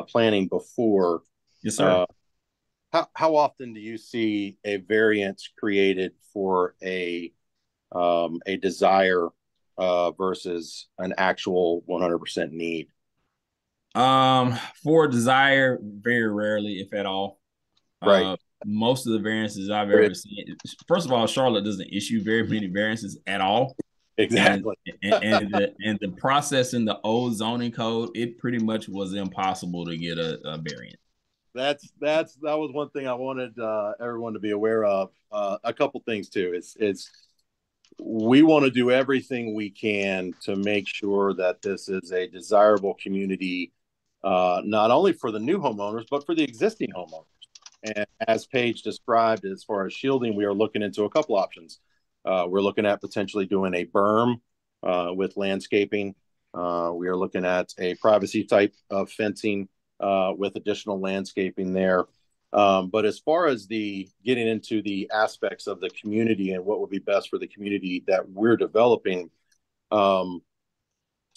planning before. Yes, sir. How often do you see a variance created for a desire versus an actual 100% need? For desire, very rarely, if at all. Right. Most of the variances I've ever seen, first of all, Charlotte doesn't issue very many variances at all. Exactly. And the process in the old zoning code, it pretty much was impossible to get a variance. That was one thing I wanted everyone to be aware of. A couple things too. It's we want to do everything we can to make sure that this is a desirable community, not only for the new homeowners, but for the existing homeowners. And as Paige described, as far as shielding, we are looking into a couple options. We're looking at potentially doing a berm with landscaping. We are looking at a privacy type of fencing with additional landscaping there. But as far as getting into the aspects of the community and what would be best for the community that we're developing,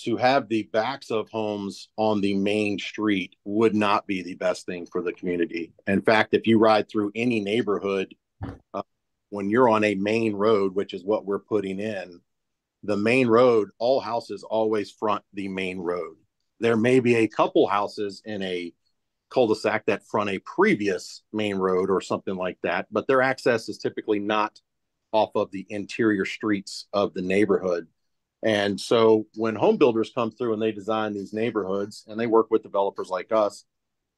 to have the backs of homes on the main street would not be the best thing for the community. In fact, if you ride through any neighborhood, when you're on a main road, which is what we're putting in, the main road, all houses always front the main road. There may be a couple houses in a cul-de-sac that front a previous main road or something like that, but their access is typically not off of the interior streets of the neighborhood. And so when home builders come through and they design these neighborhoods and they work with developers like us,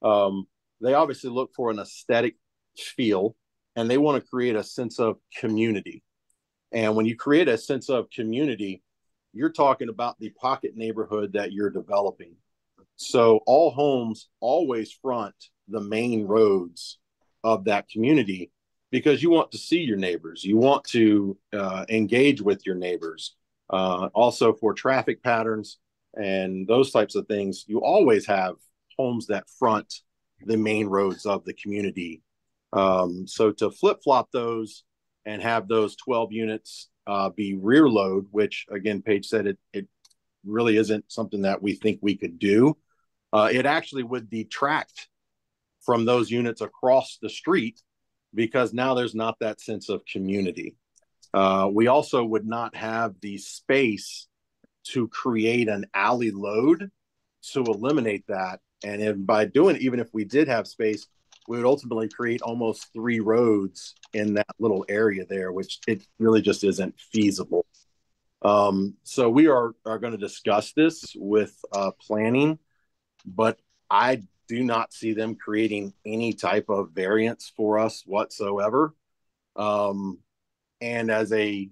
they obviously look for an aesthetic feel and they want to create a sense of community. And when you create a sense of community, you're talking about the pocket neighborhood that you're developing. So all homes always front the main roads of that community because you want to see your neighbors. You want to engage with your neighbors. Also for traffic patterns and those types of things, you always have homes that front the main roads of the community. So to flip-flop those and have those 12 units be rear load, which again, Paige said it really isn't something that we think we could do. It actually would detract from those units across the street because now there's not that sense of community. We also would not have the space to create an alley load to eliminate that. And if by doing it, even if we did have space, we would ultimately create almost 3 roads in that little area there, which it really just isn't feasible. So we are going to discuss this with planning, but I do not see them creating any type of variance for us whatsoever. And as a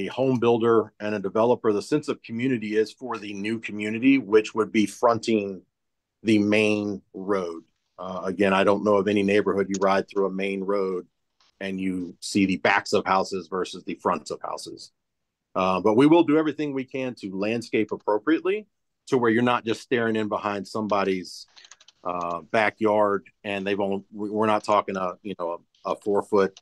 home builder and a developer, the sense of community is for the new community, which would be fronting the main road. Again, I don't know of any neighborhood you ride through a main road and you see the backs of houses versus the fronts of houses. But we will do everything we can to landscape appropriately to where you're not just staring in behind somebody's backyard and we're not talking a 4-foot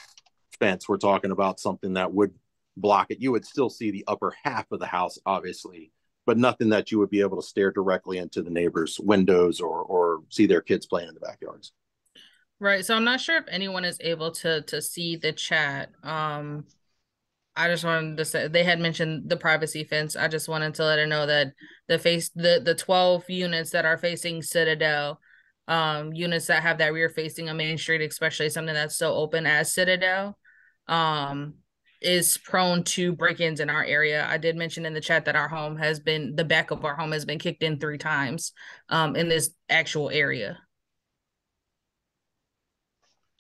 fence. We're talking about something that would block it. You would still see the upper half of the house, obviously, but nothing that you would be able to stare directly into the neighbors' windows or see their kids playing in the backyards. Right. So I'm not sure if anyone is able to see the chat. I just wanted to say they had mentioned the privacy fence. I just wanted to let her know that the 12 units that are facing Citadel, units that have that rear facing a main street, especially something that's so open as Citadel, is prone to break-ins in our area. I did mention in the chat that the back of our home has been kicked in 3 times in this actual area.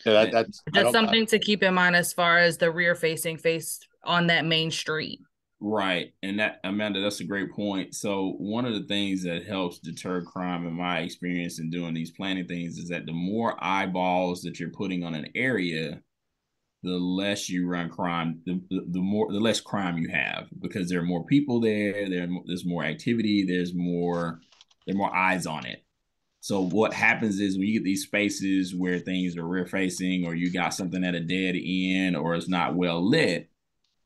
Yeah, that's just something to keep in mind as far as the rear facing face on that main street. Right. And that, Amanda, that's a great point. So one of the things that helps deter crime in my experience in doing these planning things is that the more eyeballs that you're putting on an area, the less you run crime, the less crime you have, because there are more people there, there's more activity, there are more eyes on it. So what happens is when you get these spaces where things are rear facing, or you got something at a dead end, or it's not well lit,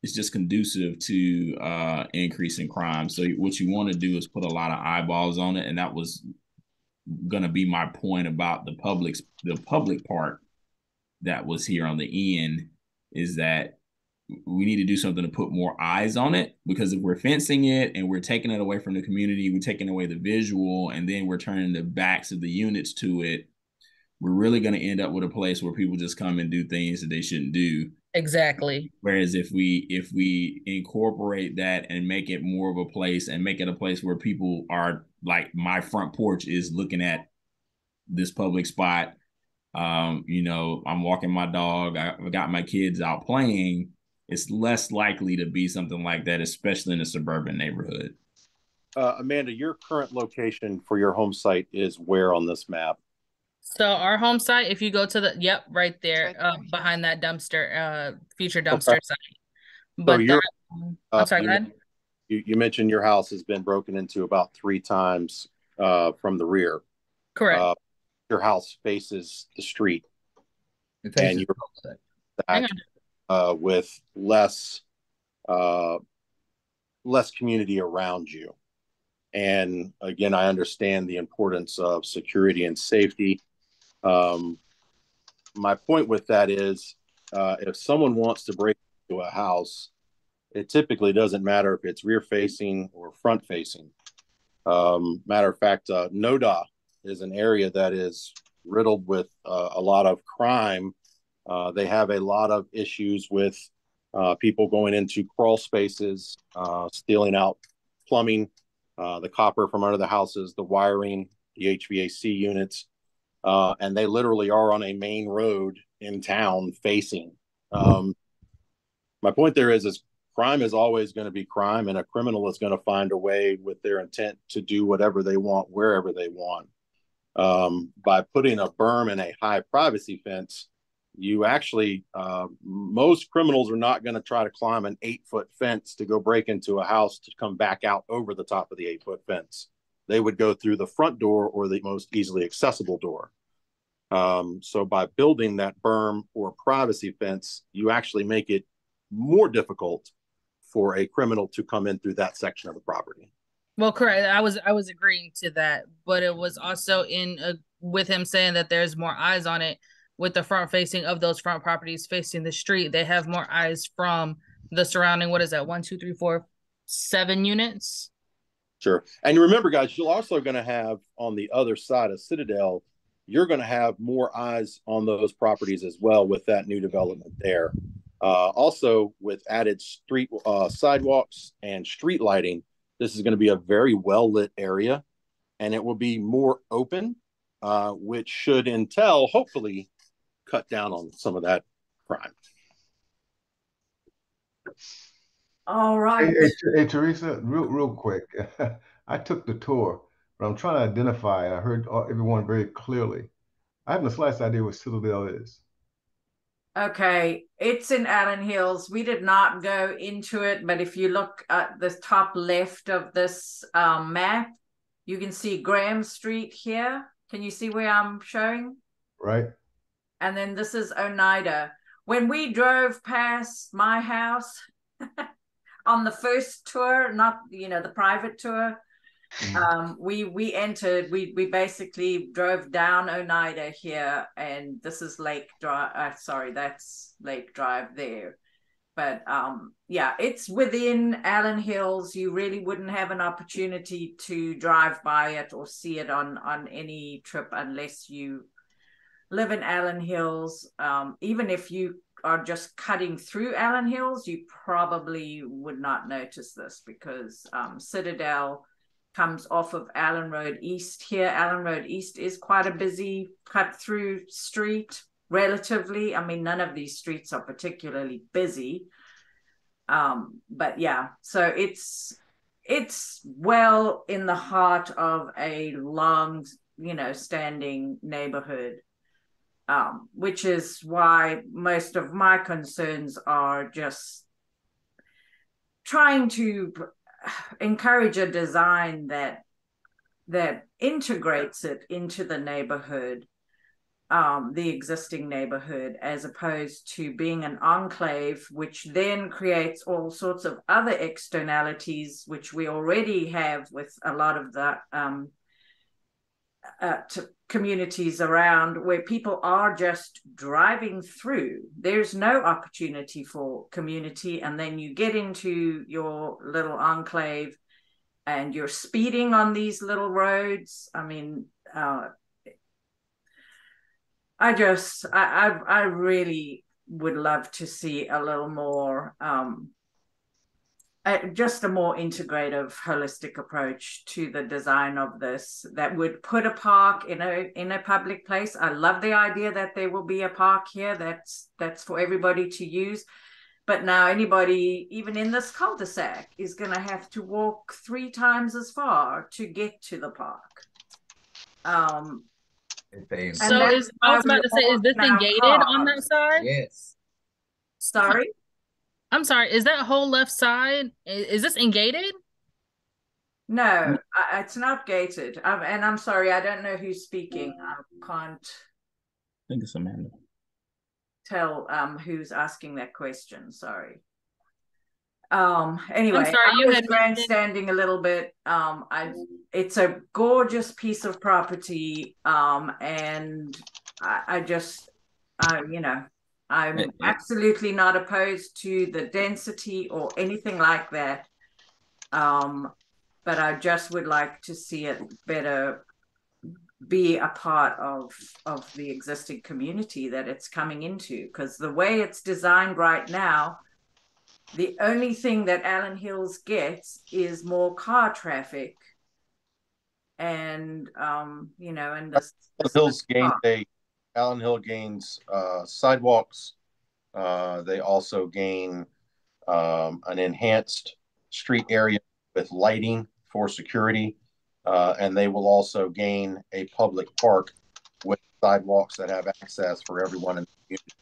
it's just conducive to increasing crime. So what you want to do is put a lot of eyeballs on it, and that was going to be my point about the public part that was here on the end, is that we need to do something to put more eyes on it, because if we're fencing it and we're taking it away from the community, we're taking away the visual, and then we're turning the backs of the units to it, we're really going to end up with a place where people just come and do things that they shouldn't do. Exactly. Whereas if we incorporate that and make it more of a place, and make it a place where people are, like, my front porch is looking at this public spot, I'm walking my dog, I've got my kids out playing, it's less likely to be something like that, especially in a suburban neighborhood. Amanda, your current location for your home site is where on this map? So our home site, if you go to right there, behind that dumpster, future dumpster site. But so I'm sorry, go ahead. You mentioned your house has been broken into about 3 times from the rear. Correct. Your house faces the street, and you're with less community around you. And again, I understand the importance of security and safety. My point with that is, if someone wants to break into a house, it typically doesn't matter if it's rear facing or front facing. Matter of fact, NODA is an area that is riddled with a lot of crime. They have a lot of issues with people going into crawl spaces, stealing out plumbing, the copper from under the houses, the wiring, the HVAC units, and they literally are on a main road in town facing. My point there is crime is always going to be crime, and a criminal is going to find a way with their intent to do whatever they want, wherever they want. By putting a berm and a high privacy fence, you actually, most criminals are not going to try to climb an 8-foot fence to go break into a house to come back out over the top of the 8-foot fence. They would go through the front door or the most easily accessible door. So by building that berm or privacy fence, you actually make it more difficult for a criminal to come in through that section of the property. Well, correct. I was agreeing to that, but it was also with him saying that there's more eyes on it. With the front facing of those front properties facing the street, they have more eyes from the surrounding, what is that, 1, 2, 3, 4, 7 units? Sure. And remember, guys, you're also going to have on the other side of Citadel, you're going to have more eyes on those properties as well with that new development there. Also, with added street sidewalks and street lighting, this is going to be a very well-lit area, and it will be more open, which should entail, hopefully, cut down on some of that crime. All right. Hey, Teresa, real quick. I took the tour, but I'm trying to identify. I heard everyone very clearly. I have the slightest idea what Citadel is. Okay, it's in Allen Hills. We did not go into it, but if you look at the top left of this map, you can see Graham Street here. Can you see where I'm showing? Right. And then this is Oneida. When we drove past my house on the first tour, not, the private tour, we entered, we basically drove down Oneida here, and this is Lake Drive. Sorry, that's Lake Drive there. But yeah, it's within Allen Hills. You really wouldn't have an opportunity to drive by it or see it on any trip unless you live in Allen Hills. Even if you are just cutting through Allen Hills, you probably would not notice this because Citadel comes off of Allen Road East here. Allen Road East is quite a busy cut-through street, relatively. I mean, none of these streets are particularly busy. But yeah, so it's well in the heart of a long, standing neighborhood. Which is why most of my concerns are just trying to encourage a design that integrates it into the neighborhood, the existing neighborhood, as opposed to being an enclave, which then creates all sorts of other externalities, which we already have with a lot of the communities around, where people are just driving through. There's no opportunity for community, and then you get into your little enclave and you're speeding on these little roads. I mean, I really would love to see a little more just a more integrative, holistic approach to the design of this that would put a park in a public place. I love the idea that there will be a park here that's for everybody to use. But now anybody, even in this cul-de-sac, is going to have to walk 3 times as far to get to the park. I was about to say, is this gated on that side? Yes. Sorry? I'm sorry, is that whole left side, is this gated? No, it's not gated. And I'm sorry, I don't know who's speaking. I can't think it's Amanda. Tell who's asking that question. Sorry. Anyway, I'm sorry, I was grandstanding a little bit. It's a gorgeous piece of property, and I'm absolutely not opposed to the density or anything like that. But I just would like to see it better be a part of the existing community that it's coming into, because the way it's designed right now, the only thing that Allen Hills gets is more car traffic. And and Allen Hill gains sidewalks. They also gain an enhanced street area with lighting for security, and they will also gain a public park with sidewalks that have access for everyone in the community.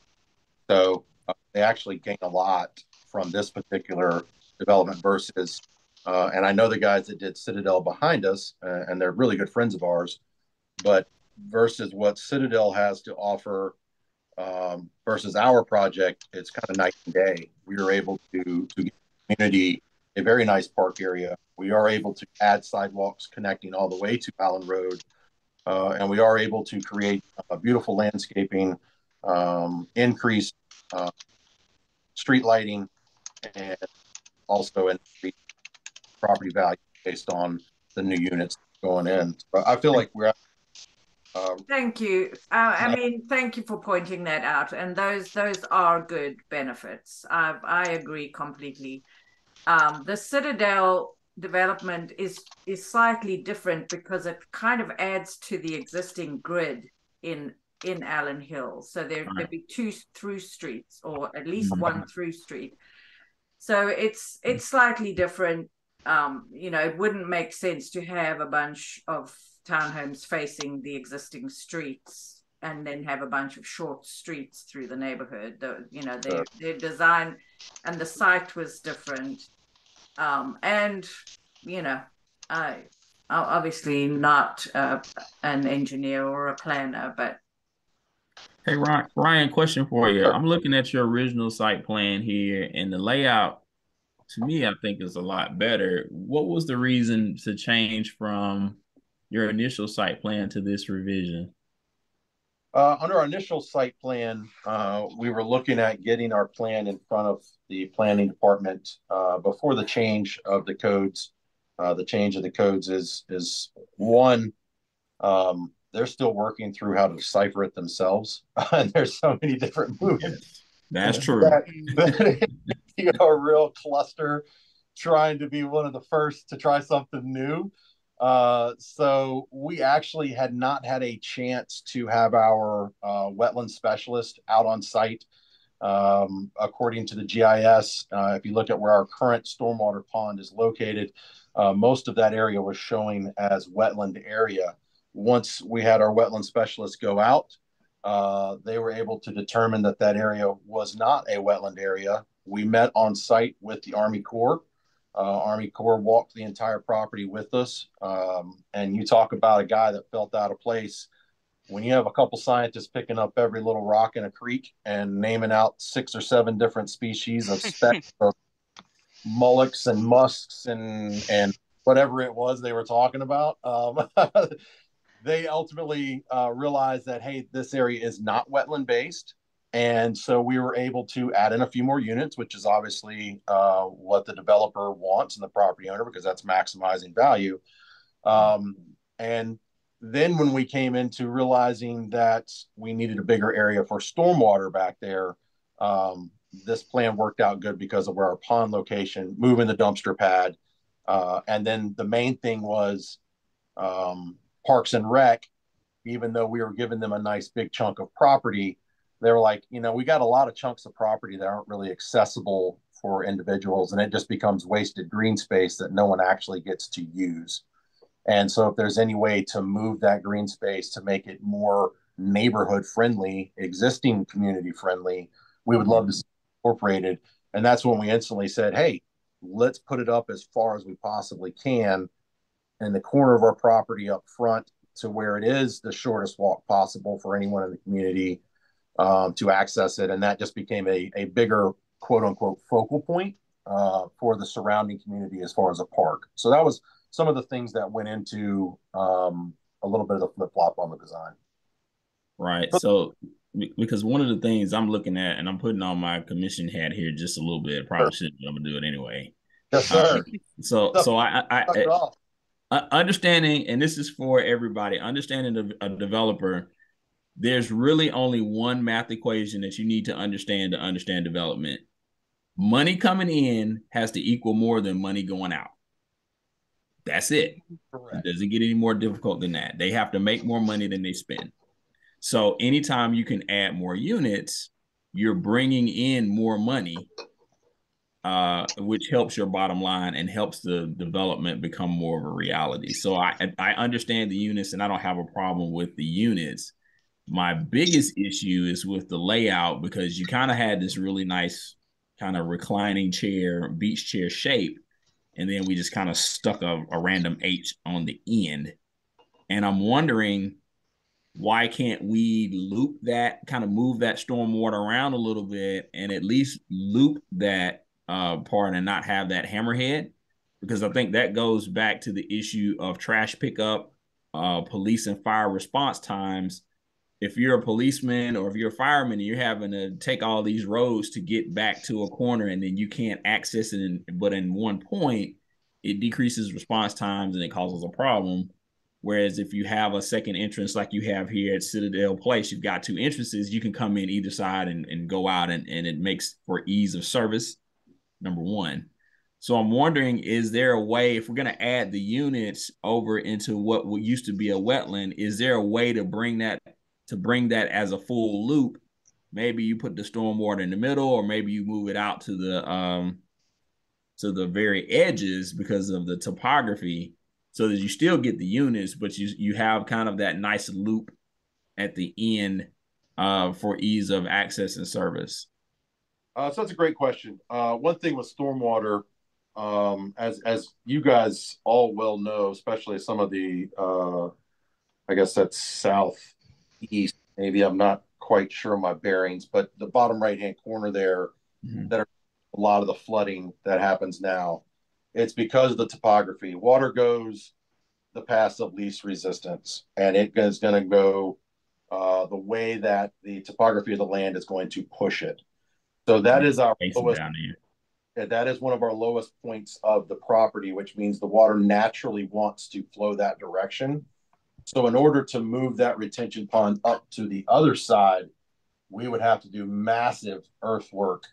So they actually gain a lot from this particular development versus, and I know the guys that did Citadel behind us, and they're really good friends of ours, but versus what Citadel has to offer versus our project, it's kind of night and day. We are able to give the community a very nice park area. We are able to add sidewalks connecting all the way to Allen Road, and we are able to create beautiful landscaping, increase street lighting, and also increase property value based on the new units going in. So I feel like we're thank you. I mean, thank you for pointing that out. And those are good benefits. I agree completely. The Citadel development is slightly different because it kind of adds to the existing grid in Allen Hills. So there'd be 2 through streets, or at least 1 through street. So it's slightly different. You know, it wouldn't make sense to have a bunch of townhomes facing the existing streets and then have a bunch of short streets through the neighborhood. You know, their design and the site was different. And, you know, I'm obviously not an engineer or a planner, but. Hey, Ryan, question for you. I'm looking at your original site plan here, and the layout, to me, I think is a lot better. What was the reason to change from your initial site plan to this revision? Under our initial site plan, we were looking at getting our plan in front of the planning department before the change of the codes. The change of the codes is one, they're still working through how to decipher it themselves. And there's so many different movements. That's true. That a real cluster trying to be one of the first to try something new. So we actually had not had a chance to have our wetland specialist out on site. According to the GIS, if you look at where our current stormwater pond is located, most of that area was showing as wetland area. Once we had our wetland specialist go out, they were able to determine that that area was not a wetland area. We met on site with the Army Corps. Army Corps walked the entire property with us. And you talk about a guy that felt out of place. When you have a couple scientists picking up every little rock in a creek and naming out 6 or 7 different species of specks of mollusks and musks and whatever it was they were talking about, they ultimately realized that, hey, this area is not wetland based. And so we were able to add in a few more units, which is obviously what the developer wants and the property owner, because that's maximizing value. And then when we came into realizing that we needed a bigger area for stormwater back there, this plan worked out good because of where our pond location, moving the dumpster pad. And then the main thing was Parks and Rec, even though we were giving them a nice big chunk of property, they were like, you know, we got a lot of chunks of property that aren't really accessible for individuals, and it just becomes wasted green space that no one actually gets to use. And so if there's any way to move that green space to make it more neighborhood friendly, existing community friendly, we would love to see it incorporated. And that's when we instantly said, hey, let's put it up as far as we possibly can in the corner of our property up front to where it is the shortest walk possible for anyone in the community to access it. And that just became a bigger, quote unquote, focal point for the surrounding community as far as a park. So that was some of the things that went into a little bit of the flip flop on the design. Right. So because one of the things I'm looking at, and I'm putting on my commission hat here just a little bit, probably shouldn't, but I'm gonna do it anyway. Yes, sir. So I understanding, and this is for everybody, understanding a developer, there's really only one math equation that you need to understand development. Money coming in has to equal more than money going out. That's it. Correct. It doesn't get any more difficult than that. They have to make more money than they spend. So anytime you can add more units, you're bringing in more money which helps your bottom line and helps the development become more of a reality. So I understand the units, and I don't have a problem with the units. My biggest issue is with the layout, because you kind of had this really nice kind of reclining chair, beach chair shape, and then we just kind of stuck a random H on the end. And I'm wondering, why can't we loop that, kind of move that stormwater around a little bit and at least loop that part and not have that hammerhead? Because I think that goes back to the issue of trash pickup, police and fire response times. If you're a policeman or if you're a fireman and you're having to take all these roads to get back to a corner and then you can't access it, but in one point, it decreases response times and it causes a problem. Whereas if you have a second entrance like you have here at Citadel Place, you've got two entrances, you can come in either side and go out, and it makes for ease of service, number one. So I'm wondering, is there a way, if we're going to add the units over into what used to be a wetland, is there a way to bring that as a full loop? Maybe you put the stormwater in the middle, or maybe you move it out to the very edges because of the topography, so that you still get the units, but you have kind of that nice loop at the end for ease of access and service. So that's a great question. One thing with stormwater, as you guys all well know, especially some of the, I guess that's southeast, maybe, I'm not quite sure of my bearings, but the bottom right-hand corner there, that are a lot of the flooding that happens now. It's because of the topography. Water goes the path of least resistance, and it is going to go the way that the topography of the land is going to push it. So that is our lowest. That is one of our lowest points of the property, which means the water naturally wants to flow that direction. So in order to move that retention pond up to the other side, we would have to do massive earthwork,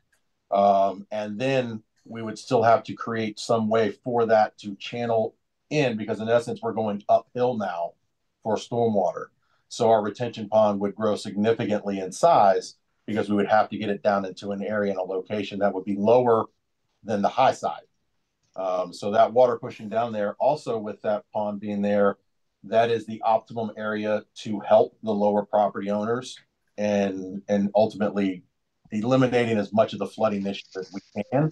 and then we would still have to create some way for that to channel in, because in essence, we're going uphill now for stormwater. So our retention pond would grow significantly in size, because we would have to get it down into an area and a location that would be lower than the high side. So that water pushing down there, also with that pond being there, that is the optimum area to help the lower property owners and ultimately eliminating as much of the flooding issue as we can,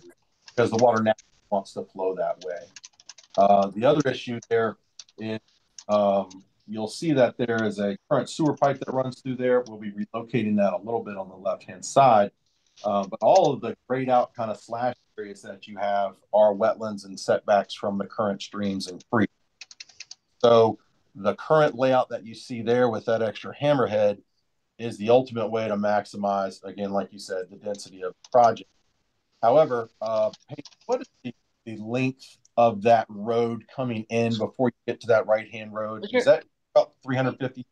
because the water naturally wants to flow that way. The other issue there is you'll see that there is a current sewer pipe that runs through there. We'll be relocating that a little bit on the left-hand side. But all of the grayed out kind of slash areas that you have are wetlands and setbacks from the current streams and creeks. So the current layout that you see there with that extra hammerhead is the ultimate way to maximize, again, like you said, the density of the project. However, what is the length of that road coming in before you get to that right-hand road? Is that about 350?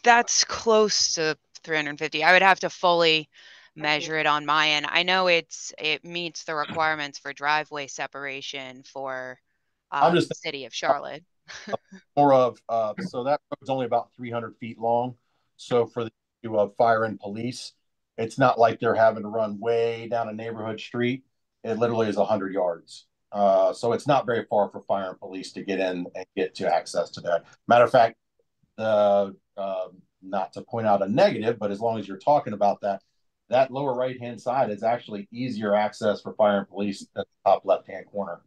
That's close to 350. I would have to fully measure it on my end. I know it meets the requirements for driveway separation for the city of Charlotte. More of so that road's only about 300 feet long. So for the issue of fire and police, it's not like they're having to run way down a neighborhood street. It literally is 100 yards. So it's not very far for fire and police to get in and get to access to that. Matter of fact, not to point out a negative, but as long as you're talking about that, that lower right-hand side is actually easier access for fire and police at the top left-hand corner,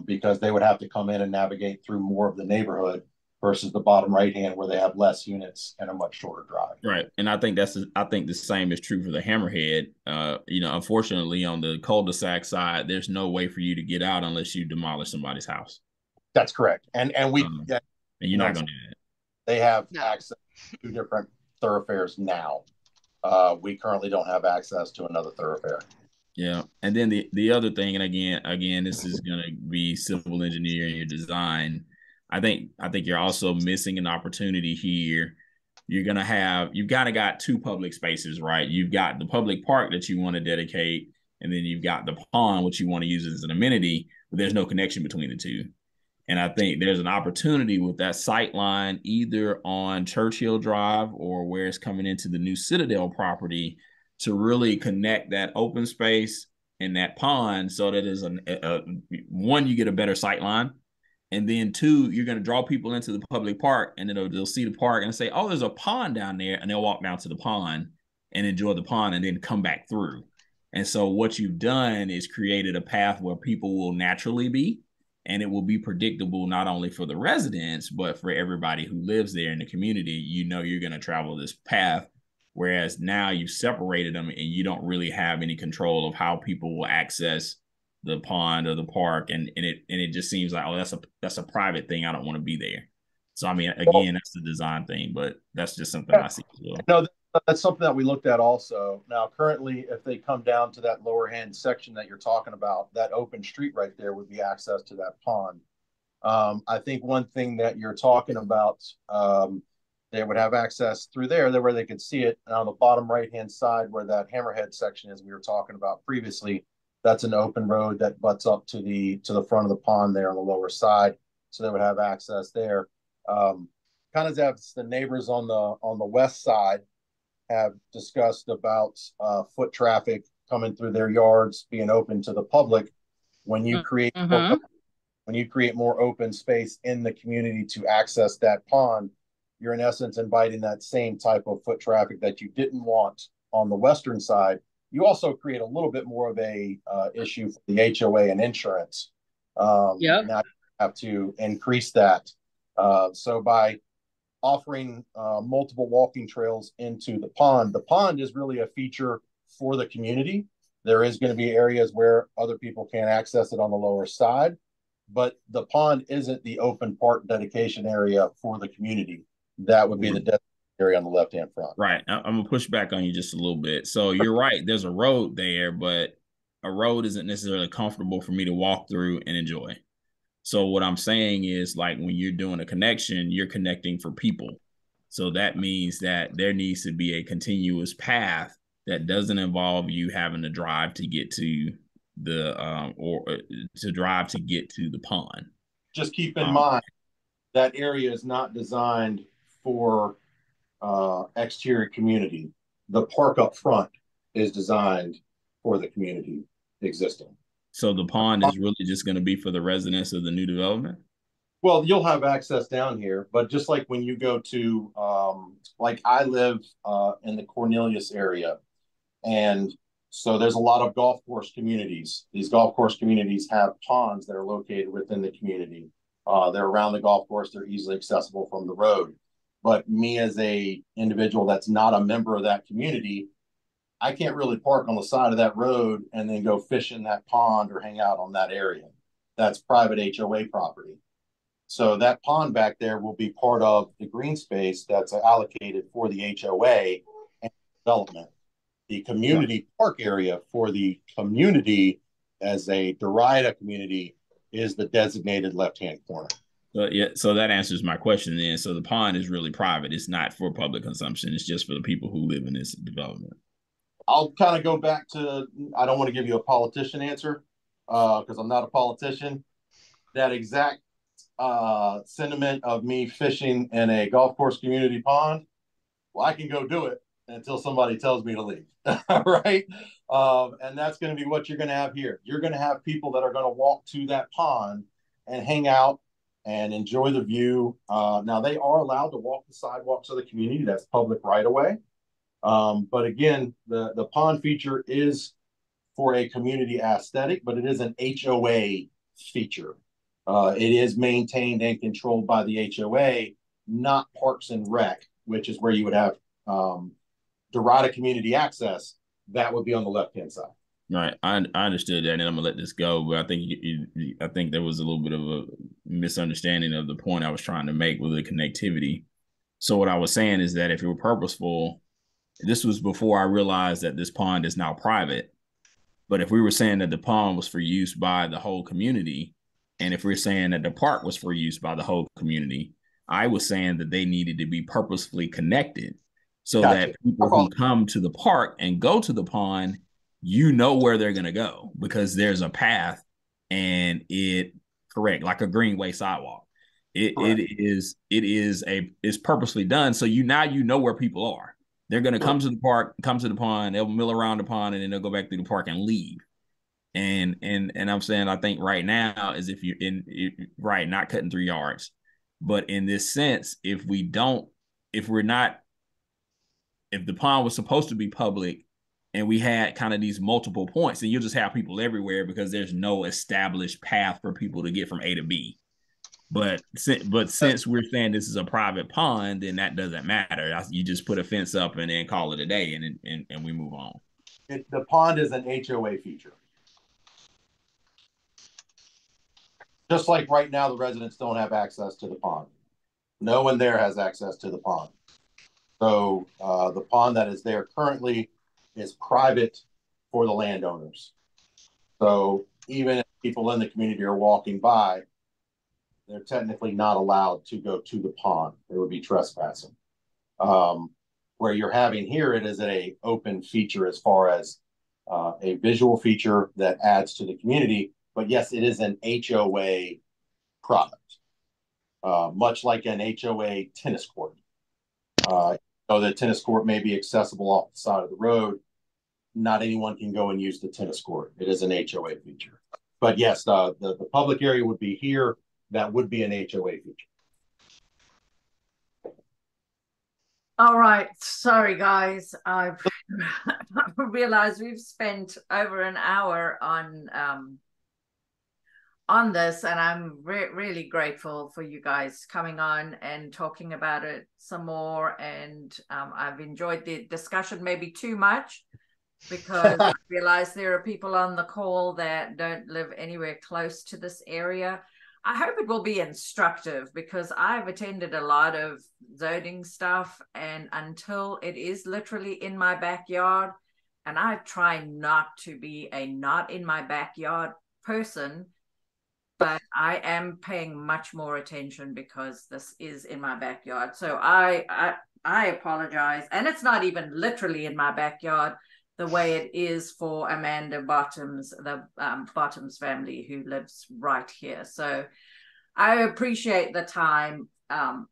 because they would have to come in and navigate through more of the neighborhood versus the bottom right-hand where they have less units and a much shorter drive. Right. And I think the same is true for the hammerhead. Unfortunately, on the cul-de-sac side, there's no way for you to get out unless you demolish somebody's house. That's correct. And we and you're not going to do that. They have access to different thoroughfares now. We currently don't have access to another thoroughfare. Yeah. And then the other thing, and again, this is going to be civil engineering or design. I think you're also missing an opportunity here. You've kind of got two public spaces, right? You've got the public park that you want to dedicate, and then you've got the pond, which you want to use as an amenity, but there's no connection between the two. And I think there's an opportunity with that sight line, either on Churchill Drive or where it's coming into the new Citadel property, to really connect that open space and that pond so that is one, you get a better sight line. And then two, you're going to draw people into the public park, and then they'll see the park and say, oh, there's a pond down there. And they'll walk down to the pond and enjoy the pond and then come back through. And so what you've done is created a path where people will naturally be, and it will be predictable not only for the residents, but for everybody who lives there in the community. You know you're going to travel this path, whereas now you've separated them and you don't really have any control of how people will access the pond or the park, and it just seems like, oh, that's a private thing. I don't want to be there. So I mean, again, that's the design thing, but that's just something I see as well. No, that's something that we looked at also. Now, currently, if they come down to that lower hand section that you're talking about, that open street right there would be access to that pond. I think one thing that you're talking about, they would have access through there where they could see it. And on the bottom right hand side where that hammerhead section is we were talking about previously, that's an open road that butts up to the front of the pond there on the lower side. So they would have access there. Kind of as the neighbors on the west side have discussed about foot traffic coming through their yards being open to the public. When you create more open space in the community to access that pond, you're in essence inviting that same type of foot traffic that you didn't want on the western side. You also create a little bit more of a issue for the HOA and insurance. Now you have to increase that. So by offering multiple walking trails into the pond is really a feature for the community. There is going to be areas where other people can't access it on the lower side, but the pond isn't the open park dedication area for the community. That would be the dedicated area on the left-hand front. Right. I'm going to push back on you just a little bit. So you're right. There's a road there, but a road isn't necessarily comfortable for me to walk through and enjoy. So what I'm saying is, like, when you're doing a connection, you're connecting for people. So that means that there needs to be a continuous path that doesn't involve you having to drive to get to the pond. Just keep in mind that area is not designed for exterior community. The park up front is designed for the community existing. So the pond is really just going to be for the residents of the new development? Well, you'll have access down here, but just like when you go to, like I live in the Cornelius area, and so there's a lot of golf course communities. These golf course communities have ponds that are located within the community. They're around the golf course. They're easily accessible from the road. But me as a individual that's not a member of that community, I can't really park on the side of that road and then go fish in that pond or hang out on that area. That's private HOA property. So that pond back there will be part of the green space that's allocated for the HOA and development. The community park area for the community as a Derita community is the designated left-hand corner. So that answers my question then. So the pond is really private. It's not for public consumption. It's just for the people who live in this development. I'll kind of go back to, I don't want to give you a politician answer because I'm not a politician. That exact sentiment of me fishing in a golf course community pond, well, I can go do it until somebody tells me to leave. Right? And that's going to be what you're going to have here. You're going to have people that are going to walk to that pond and hang out and enjoy the view. Now, they are allowed to walk the sidewalks of the community. That's public right away. But again, the pond feature is for a community aesthetic, but it is an HOA feature. It is maintained and controlled by the HOA, not Parks and Rec, which is where you would have Derita community access. That would be on the left-hand side. Right. I understood that, and I'm gonna let this go, but I think there was a little bit of a misunderstanding of the point I was trying to make with the connectivity. So what I was saying is that if it were purposeful, this was before I realized that this pond is now private. But if we were saying that the pond was for use by the whole community, and if we're saying that the park was for use by the whole community, I was saying that they needed to be purposefully connected so that people who come to the park and go to the pond, you know where they're going to go because there's a path and like a greenway sidewalk. It is purposely done. So now you know where people are. They're going to come to the park, come to the pond, they'll mill around the pond, and then they'll go back through the park and leave. And I'm saying, I think right now is if you're right, not cutting 3 yards. But in this sense, if the pond was supposed to be public and we had kind of these multiple points, then you'll just have people everywhere because there's no established path for people to get from A to B. But since we're saying this is a private pond, then that doesn't matter. You just put a fence up and then call it a day, and we move on. The pond is an HOA feature. Just like right now, the residents don't have access to the pond. No one there has access to the pond. So the pond that is there currently is private for the landowners. So even if people in the community are walking by, they're technically not allowed to go to the pond. It would be trespassing. Where you're having here, it is an open feature as far as a visual feature that adds to the community. But yes, it is an HOA product, much like an HOA tennis court. So the tennis court may be accessible off the side of the road. Not anyone can go and use the tennis court. It is an HOA feature. But yes, the public area would be here. That would be an HOA feature. All right. Sorry, guys. I've realized we've spent over an hour on this, and I'm really grateful for you guys coming on and talking about it some more. And I've enjoyed the discussion, maybe too much, because I realize there are people on the call that don't live anywhere close to this area. I hope it will be instructive, because I've attended a lot of zoning stuff, and until it is literally in my backyard, and I try not to be a not in my backyard person, but I am paying much more attention because this is in my backyard. So I apologize. And it's not even literally in my backyard the way it is for Amanda Bottoms, the Bottoms family who lives right here. So I appreciate the time,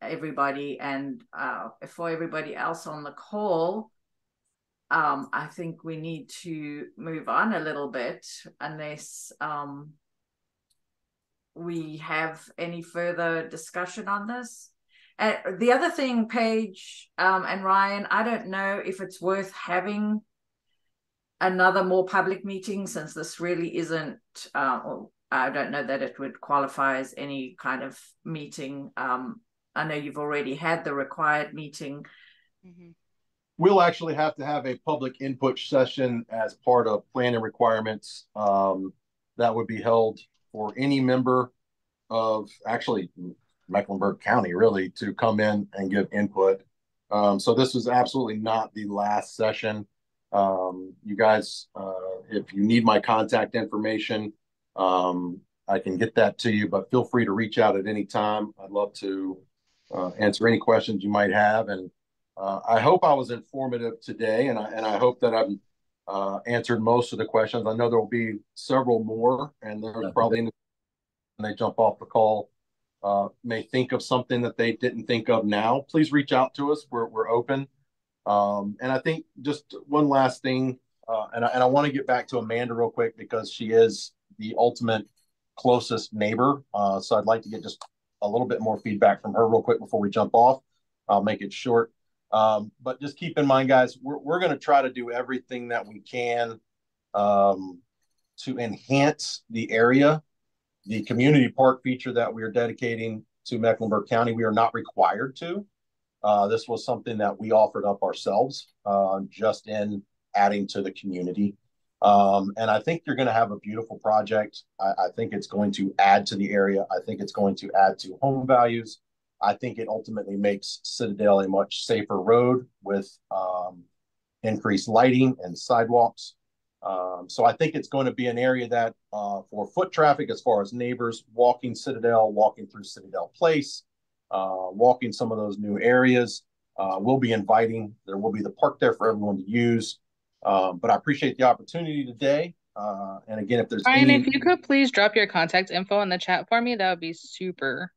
everybody. And for everybody else on the call, I think we need to move on a little bit, unless we have any further discussion on this. The other thing, Paige and Ryan, I don't know if it's worth having another more public meeting, since this really isn't, I don't know that it would qualify as any kind of meeting. I know you've already had the required meeting. Mm-hmm. We'll actually have to have a public input session as part of planning requirements that would be held for any member of actually Mecklenburg County, really, to come in and give input. So this is absolutely not the last session. You guys, if you need my contact information, I can get that to you, but feel free to reach out at any time. I'd love to answer any questions you might have. And I hope I was informative today, and I hope that I've answered most of the questions. I know there will be several more, and there's probably, when they jump off the call, may think of something that they didn't think of now. Please reach out to us. We're open. And I think just one last thing, and I want to get back to Amanda real quick, because she is the ultimate closest neighbor. So I'd like to get just a little bit more feedback from her real quick before we jump off. I'll make it short. But just keep in mind, guys, we're going to try to do everything that we can to enhance the area. The community park feature that we are dedicating to Mecklenburg County, we are not required to. This was something that we offered up ourselves, just in adding to the community. And I think you're going to have a beautiful project. I think it's going to add to the area. I think it's going to add to home values. I think it ultimately makes Citadel a much safer road with increased lighting and sidewalks. So I think it's going to be an area that for foot traffic, as far as neighbors walking Citadel, walking through Citadel Place, walking some of those new areas, will be inviting. There will be the park there for everyone to use. But I appreciate the opportunity today. And again, if there's Ryan, if you could please drop your contact info in the chat for me, that would be super.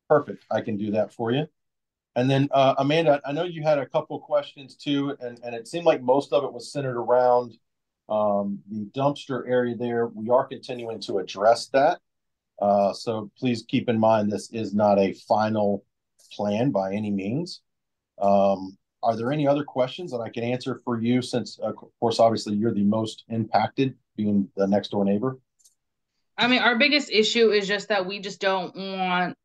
Perfect. I can do that for you. And then Amanda, I know you had a couple of questions too, and it seemed like most of it was centered around the dumpster area there. We are continuing to address that. So please keep in mind this is not a final plan by any means. Are there any other questions that I can answer for you since, of course, obviously you're the most impacted, being the next door neighbor? I mean, our biggest issue is just that we just don't want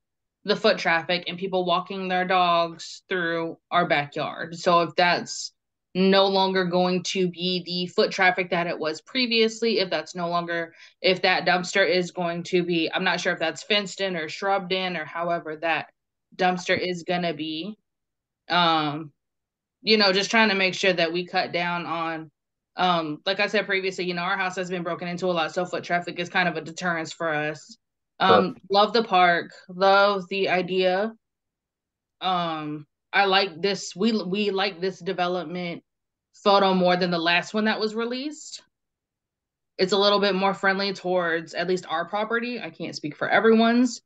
the foot traffic and people walking their dogs through our backyard. So if that's no longer going to be the foot traffic that it was previously, if that dumpster is going to be, I'm not sure if that's fenced in or shrubbed in or however that dumpster is going to be, just trying to make sure that we cut down on, like I said previously, our house has been broken into a lot. So foot traffic is kind of a deterrence for us. Love the park, love the idea. I like this. We like this development photo more than the last one that was released. It's a little bit more friendly towards at least our property. I can't speak for everyone's.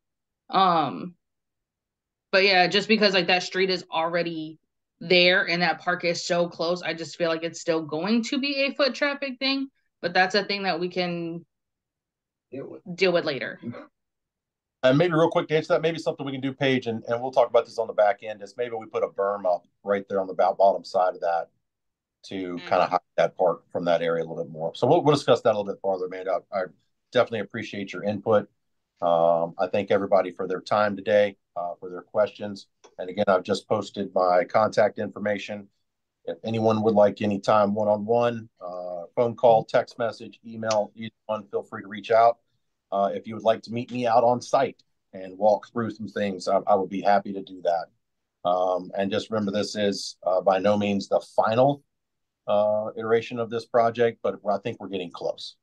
But yeah, just because like that street is already there and that park is so close, I just feel like it's still going to be a foot traffic thing. But that's a thing that we can deal with later. And maybe real quick to answer that, maybe something we can do, Paige, and we'll talk about this on the back end, is maybe we put a berm up right there on the bottom side of that to kind of hide that park from that area a little bit more. So we'll discuss that a little bit farther, Amanda. I definitely appreciate your input. I thank everybody for their time today, for their questions. And again, I've just posted my contact information. If anyone would like any time one-on-one, phone call, text message, email, either one, feel free to reach out. If you would like to meet me out on site and walk through some things, I would be happy to do that. And just remember, this is by no means the final iteration of this project, but I think we're getting close.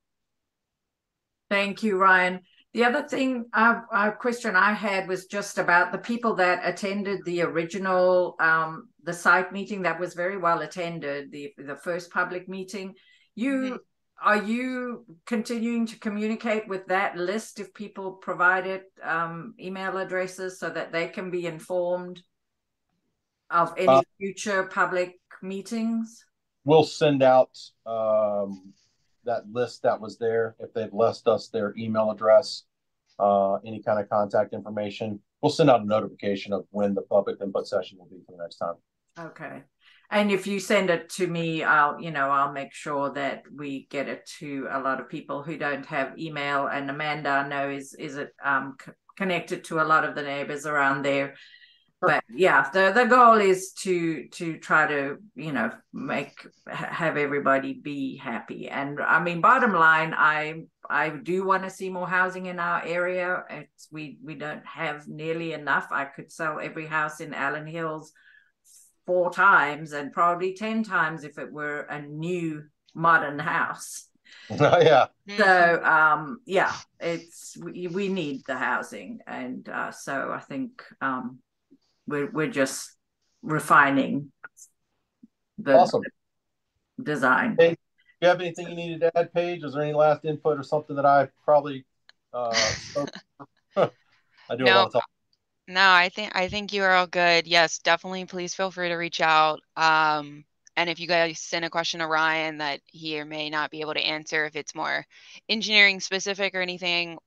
Thank you, Ryan. The other thing, a question I had was just about the people that attended the original, the site meeting that was very well attended, the first public meeting. Are you continuing to communicate with that list if people provided email addresses so that they can be informed of any future public meetings? We'll send out that list that was there. If they've left us their email address, any kind of contact information, we'll send out a notification of when the public input session will be for the next time. Okay. And if you send it to me, I'll make sure that we get it to a lot of people who don't have email. And Amanda, I know is it connected to a lot of the neighbors around there. But yeah, the goal is to try to have everybody be happy. And I mean, bottom line, I do want to see more housing in our area. We don't have nearly enough. I could sell every house in Allen Hills 4 times and probably 10 times if it were a new modern house. Yeah. So we need the housing, and so I think we're just refining the design. Hey, do you have anything you needed to add, Paige? Is there any last input or something that I probably spoke? I do a lot of talking. No, I think you are all good. Yes, definitely. Please feel free to reach out. And if you guys send a question to Ryan that he may not be able to answer, if it's more engineering specific or anything,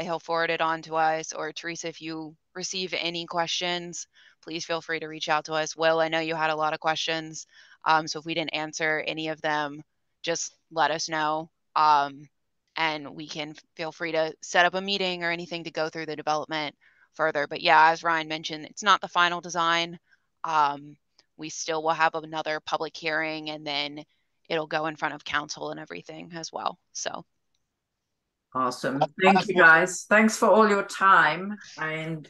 he'll forward it on to us. Or Teresa, if you receive any questions, please feel free to reach out to us. Will, I know you had a lot of questions. So if we didn't answer any of them, just let us know. And we can feel free to set up a meeting or anything to go through the development further. But yeah, as Ryan mentioned, it's not the final design. We still will have another public hearing, and then it'll go in front of council and everything as well. So awesome. Thank you guys. Thanks for all your time. And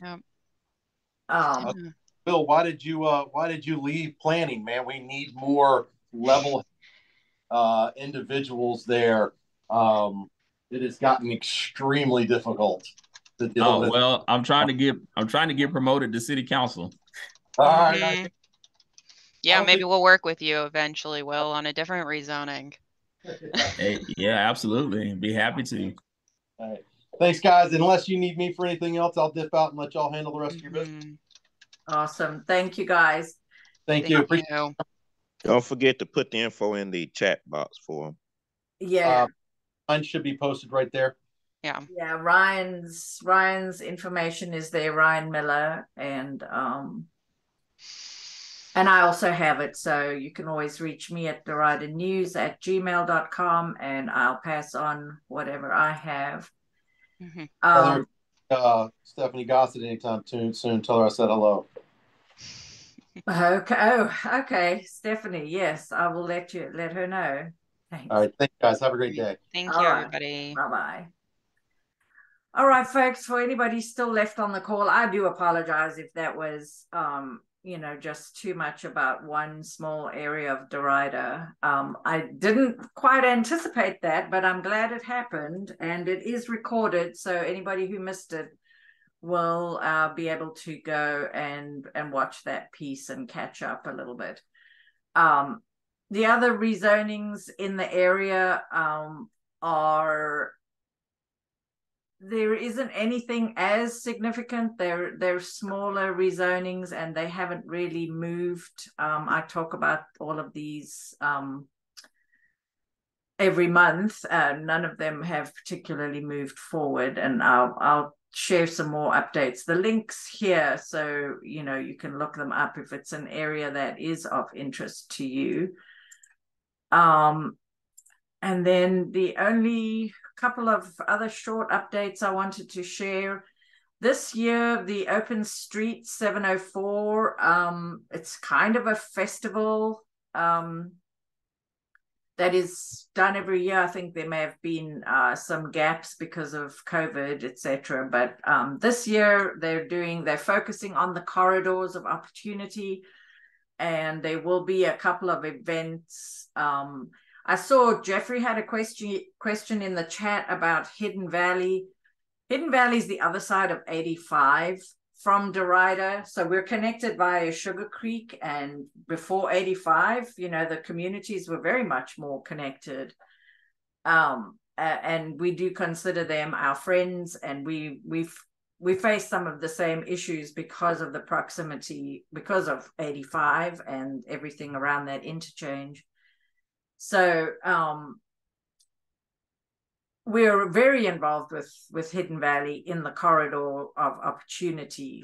Bill, why did you leave planning, man? We need more level individuals there. It has gotten extremely difficult. Well, I'm trying to get promoted to city council. All right. Yeah, maybe we'll work with you eventually, Will, on a different rezoning. Hey, yeah, absolutely. Be happy to. All right. Thanks, guys. Unless you need me for anything else, I'll dip out and let y'all handle the rest of your business. Awesome. Thank you, guys. Thank you. Don't forget to put the info in the chat box for them. Yeah. Mine should be posted right there. Yeah. Yeah. Ryan's information is there, Ryan Miller, and I also have it, so you can always reach me at deritanews@gmail.com, and I'll pass on whatever I have. Stephanie Gossett anytime soon. Tell her I said hello. Okay. Oh, okay. Stephanie, yes, I will let her know. Thanks. All right. Thank you, guys. Have a great day. Thank you, everybody. Bye-bye. All right, folks, for anybody still left on the call, I do apologize if that was, just too much about one small area of Derita. I didn't quite anticipate that, but I'm glad it happened, and it is recorded, so anybody who missed it will be able to go and watch that piece and catch up a little bit. The other rezonings in the area are, there isn't anything as significant. They're smaller rezonings and they haven't really moved. I talk about all of these every month. None of them have particularly moved forward, and I'll share some more updates. The links here, so you can look them up if it's an area that is of interest to you. And then the only couple of other short updates I wanted to share. This year, the Open Street 704, it's kind of a festival that is done every year. I think there may have been some gaps because of COVID, etc. But this year they're focusing on the corridors of opportunity, and there will be a couple of events. I saw Jeffrey had a question in the chat about Hidden Valley. Hidden Valley is the other side of 85 from Derita. So we're connected via Sugar Creek, and before 85, the communities were very much more connected. And we do consider them our friends, and we face some of the same issues because of the proximity, because of 85 and everything around that interchange. So we're very involved with Hidden Valley in the corridor of opportunity,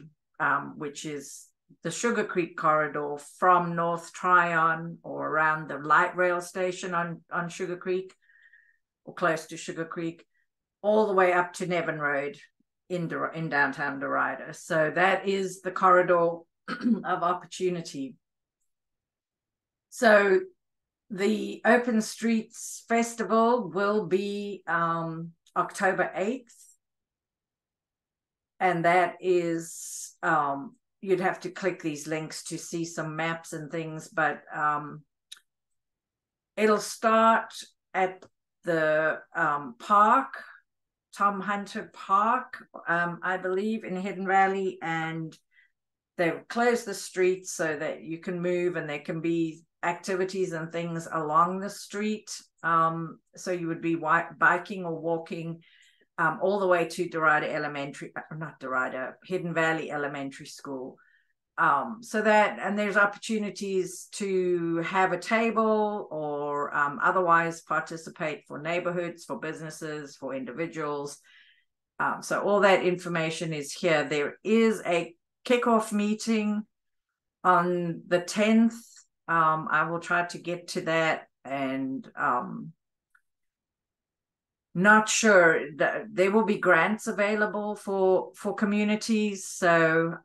which is the Sugar Creek corridor from North Tryon or around the light rail station on Sugar Creek or close to Sugar Creek, all the way up to Nevin Road in downtown Derita. So that is the corridor of opportunity. So the Open Streets Festival will be October 8th. And that is, you'd have to click these links to see some maps and things, but it'll start at the park, Tom Hunter Park, I believe, in Hidden Valley, and they've closed the streets so that you can move and there can be activities and things along the street. So you would be biking or walking all the way to Derita Elementary, not Derita, Hidden Valley Elementary School. So that, and there's opportunities to have a table or otherwise participate for neighborhoods, for businesses, for individuals. So all that information is here. There is a kickoff meeting on the 10th. I will try to get to that, and not sure that there will be grants available for communities. So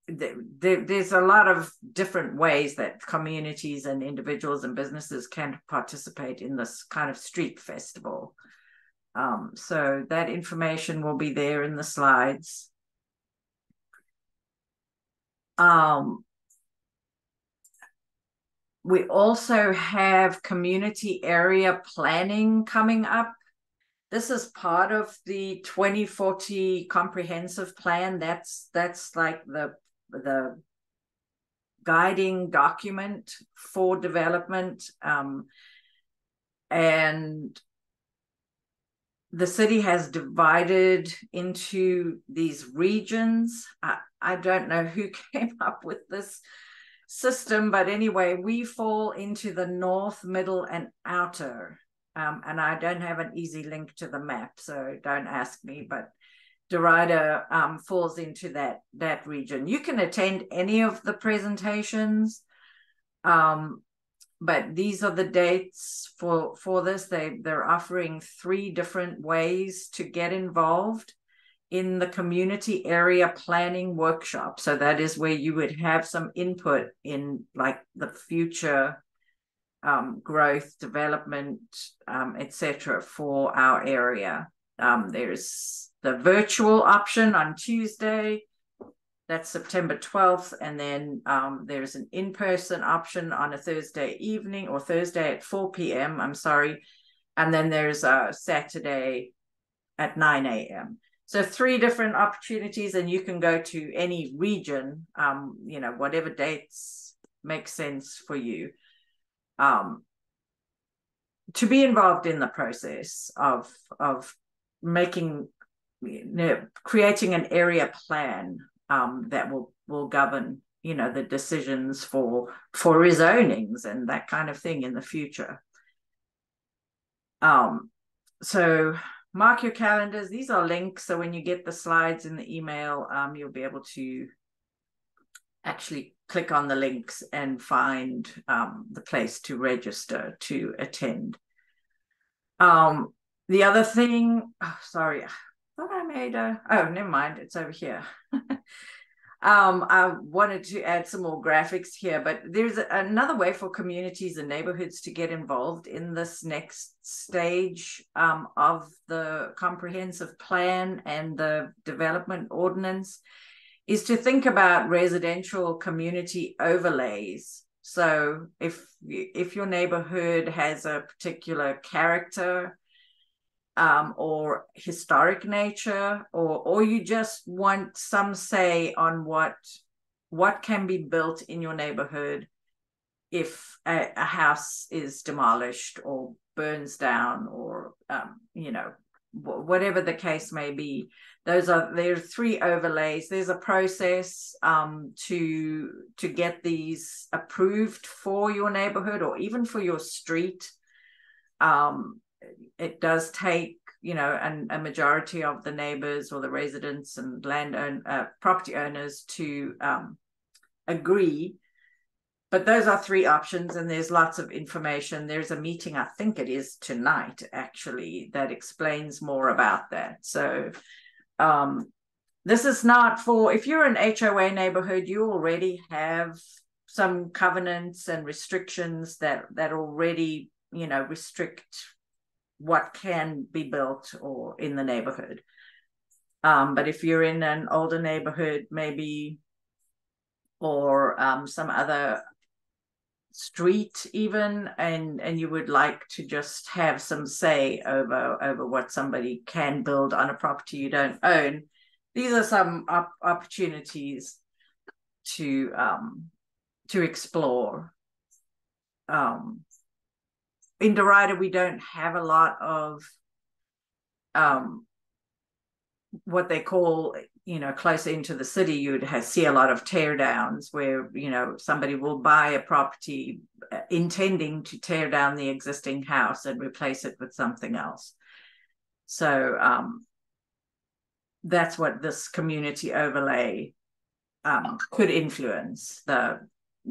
there's a lot of different ways that communities and individuals and businesses can participate in this kind of street festival. So that information will be there in the slides. We also have community area planning coming up. This is part of the 2040 comprehensive plan. That's like the guiding document for development. And the city has divided into these regions. I don't know who came up with this system, but anyway, we fall into the north, middle, and outer. And I don't have an easy link to the map, so don't ask me, but Derita falls into that region. You can attend any of the presentations, but these are the dates for this. They're offering 3 different ways to get involved in the community area planning workshop. So that is where you would have some input in like the future growth, development, etc. for our area. There's the virtual option on Tuesday. That's September 12th. And then there's an in-person option on a Thursday evening, or Thursday at 4 p.m. I'm sorry. And then there's a Saturday at 9 a.m. So 3 different opportunities, and you can go to any region, whatever dates make sense for you, to be involved in the process of making, creating an area plan that will govern, the decisions for rezonings and that kind of thing in the future. So mark your calendars. These are links. So when you get the slides in the email, you'll be able to actually click on the links and find the place to register to attend. The other thing, sorry, I thought I made never mind, it's over here. I wanted to add some more graphics here, but there's another way for communities and neighborhoods to get involved in this next stage of the comprehensive plan and the development ordinance, is to think about residential community overlays. So if your neighborhood has a particular character or historic nature, or you just want some say on what can be built in your neighborhood if a house is demolished or burns down, or whatever the case may be. There are 3 overlays. There's a process to get these approved for your neighborhood or even for your street. It does take, a majority of the neighbors or the residents and property owners to agree. But those are 3 options, and there's lots of information. There's a meeting, I think it is tonight, actually, that explains more about that. So this is not for, if you're an HOA neighborhood, you already have some covenants and restrictions that already, restrict what can be built or in the neighborhood. But if you're in an older neighborhood, maybe, or some other street even, and you would like to just have some say over what somebody can build on a property you don't own, these are some opportunities to explore. In Derita, we don't have a lot of what they call, closer into the city, you'd see a lot of tear downs where, somebody will buy a property intending to tear down the existing house and replace it with something else. So that's what this community overlay could influence the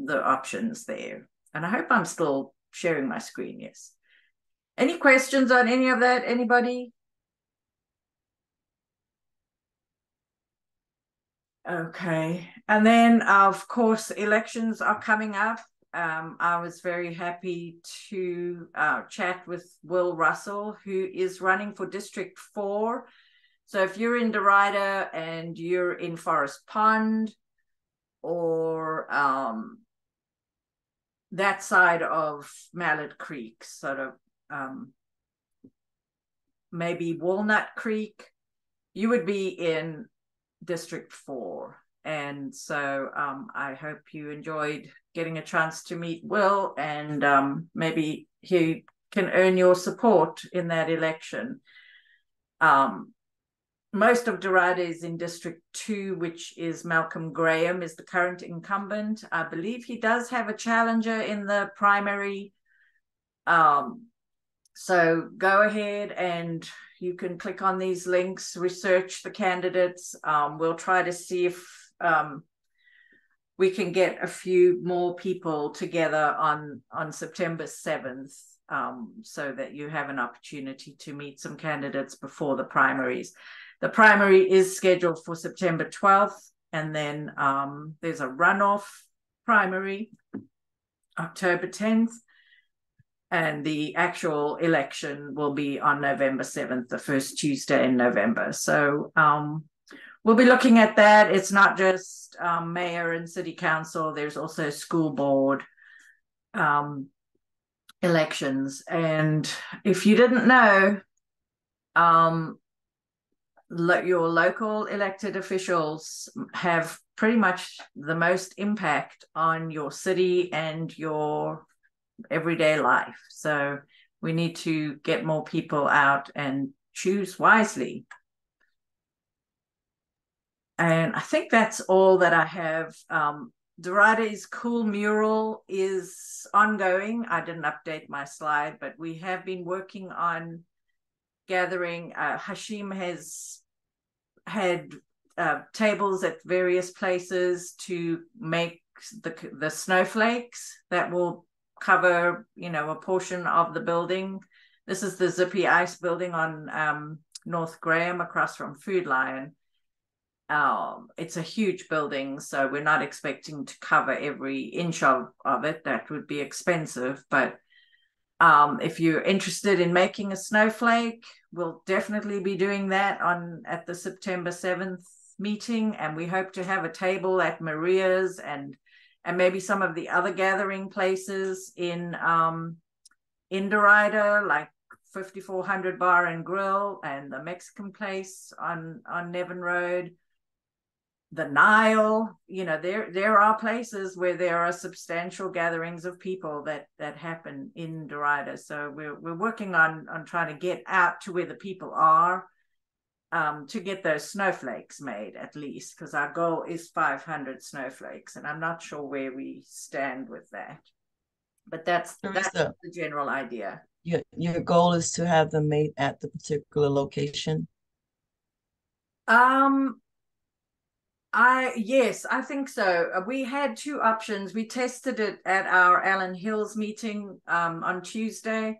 options there. And I hope I'm still sharing my screen. Yes. Any questions on any of that? Anybody? Okay. And then, of course, elections are coming up. I was very happy to chat with Wil Russell, who is running for District 4. So if you're in Derita and you're in Forest Pond, or that side of Mallard Creek, sort of maybe Walnut Creek, you would be in District 4. And so I hope you enjoyed getting a chance to meet Wil, and maybe he can earn your support in that election. Most of Derita is in District 2, which is Malcolm Graham is the current incumbent. I believe he does have a challenger in the primary. So go ahead and you can click on these links, research the candidates. We'll try to see if we can get a few more people together on September 7th, so that you have an opportunity to meet some candidates before the primaries. The primary is scheduled for September 12th, and then there's a runoff primary, October 10th, and the actual election will be on November 7th, the first Tuesday in November. So we'll be looking at that. It's not just mayor and city council. There's also school board elections. And if you didn't know, your local elected officials have pretty much the most impact on your city and your everyday life. So we need to get more people out and choose wisely. And I think that's all that I have. Derita's cool mural is ongoing. I didn't update my slide, but we have been working on gathering. Hashim has had tables at various places to make the snowflakes that will cover, a portion of the building. This is the Zippy Ice building on North Graham across from Food Lion. It's a huge building, so we're not expecting to cover every inch of it. That would be expensive, but if you're interested in making a snowflake, we'll definitely be doing that at the September 7th meeting, and we hope to have a table at Maria's and maybe some of the other gathering places in Derita, like 5400 Bar and Grill and the Mexican place on Nevin Road, the Nile. There are places where there are substantial gatherings of people that happen in Derita. So we're working on trying to get out to where the people are, to get those snowflakes made, at least, because our goal is 500 snowflakes, and I'm not sure where we stand with that. But that's the general idea. Your goal is to have them made at the particular location? Yes, I think so. We had two options. We tested it at our Allen Hills meeting on Tuesday.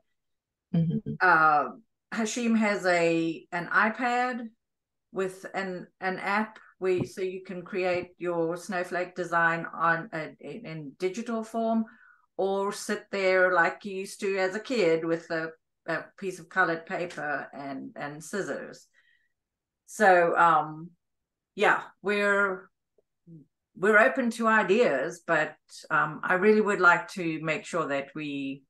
Mm-hmm. Hashim has an iPad with an app so you can create your snowflake design in digital form, or sit there like you used to as a kid with a piece of colored paper and scissors. So yeah, we're open to ideas, but I really would like to make sure that we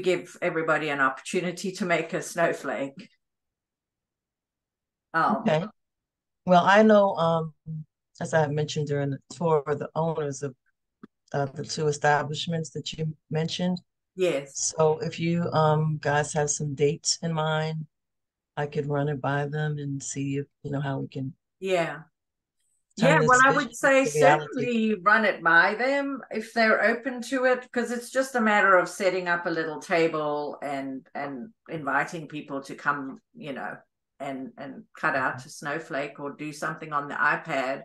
give everybody an opportunity to make a snowflake. Okay. Well, I know, as I mentioned during the tour, the owners of the two establishments that you mentioned. Yes. So if you guys have some dates in mind, I could run it by them and see if, how we can. Yeah. Yeah, well, I would say certainly run it by them if they're open to it, because it's just a matter of setting up a little table and inviting people to come, and cut out a snowflake or do something on the iPad.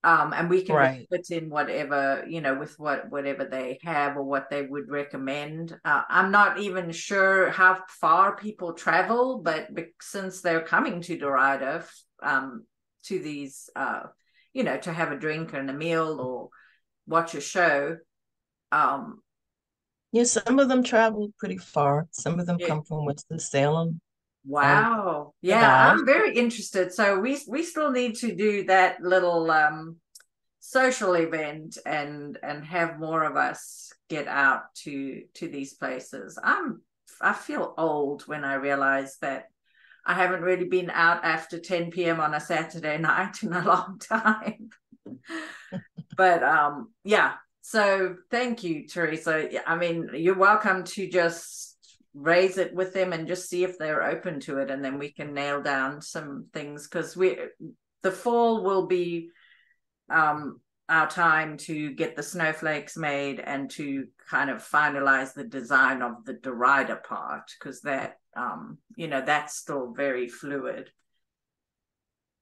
And we can put in whatever, with whatever they have or what they would recommend. I'm not even sure how far people travel, but since they're coming to Derita, to these, to have a drink and a meal or watch a show. Yeah, some of them travel pretty far. Some of them come from Winston-Salem. Wow. Yeah, I'm very interested. So we still need to do that little social event and have more of us get out to these places. I feel old when I realize that I haven't really been out after 10 p.m. on a Saturday night in a long time. But yeah, so thank you, Teresa. I mean, you're welcome to just raise it with them and just see if they're open to it, and then we can nail down some things, because the fall will be our time to get the snowflakes made and to kind of finalize the design of the Derita part, because that that's still very fluid.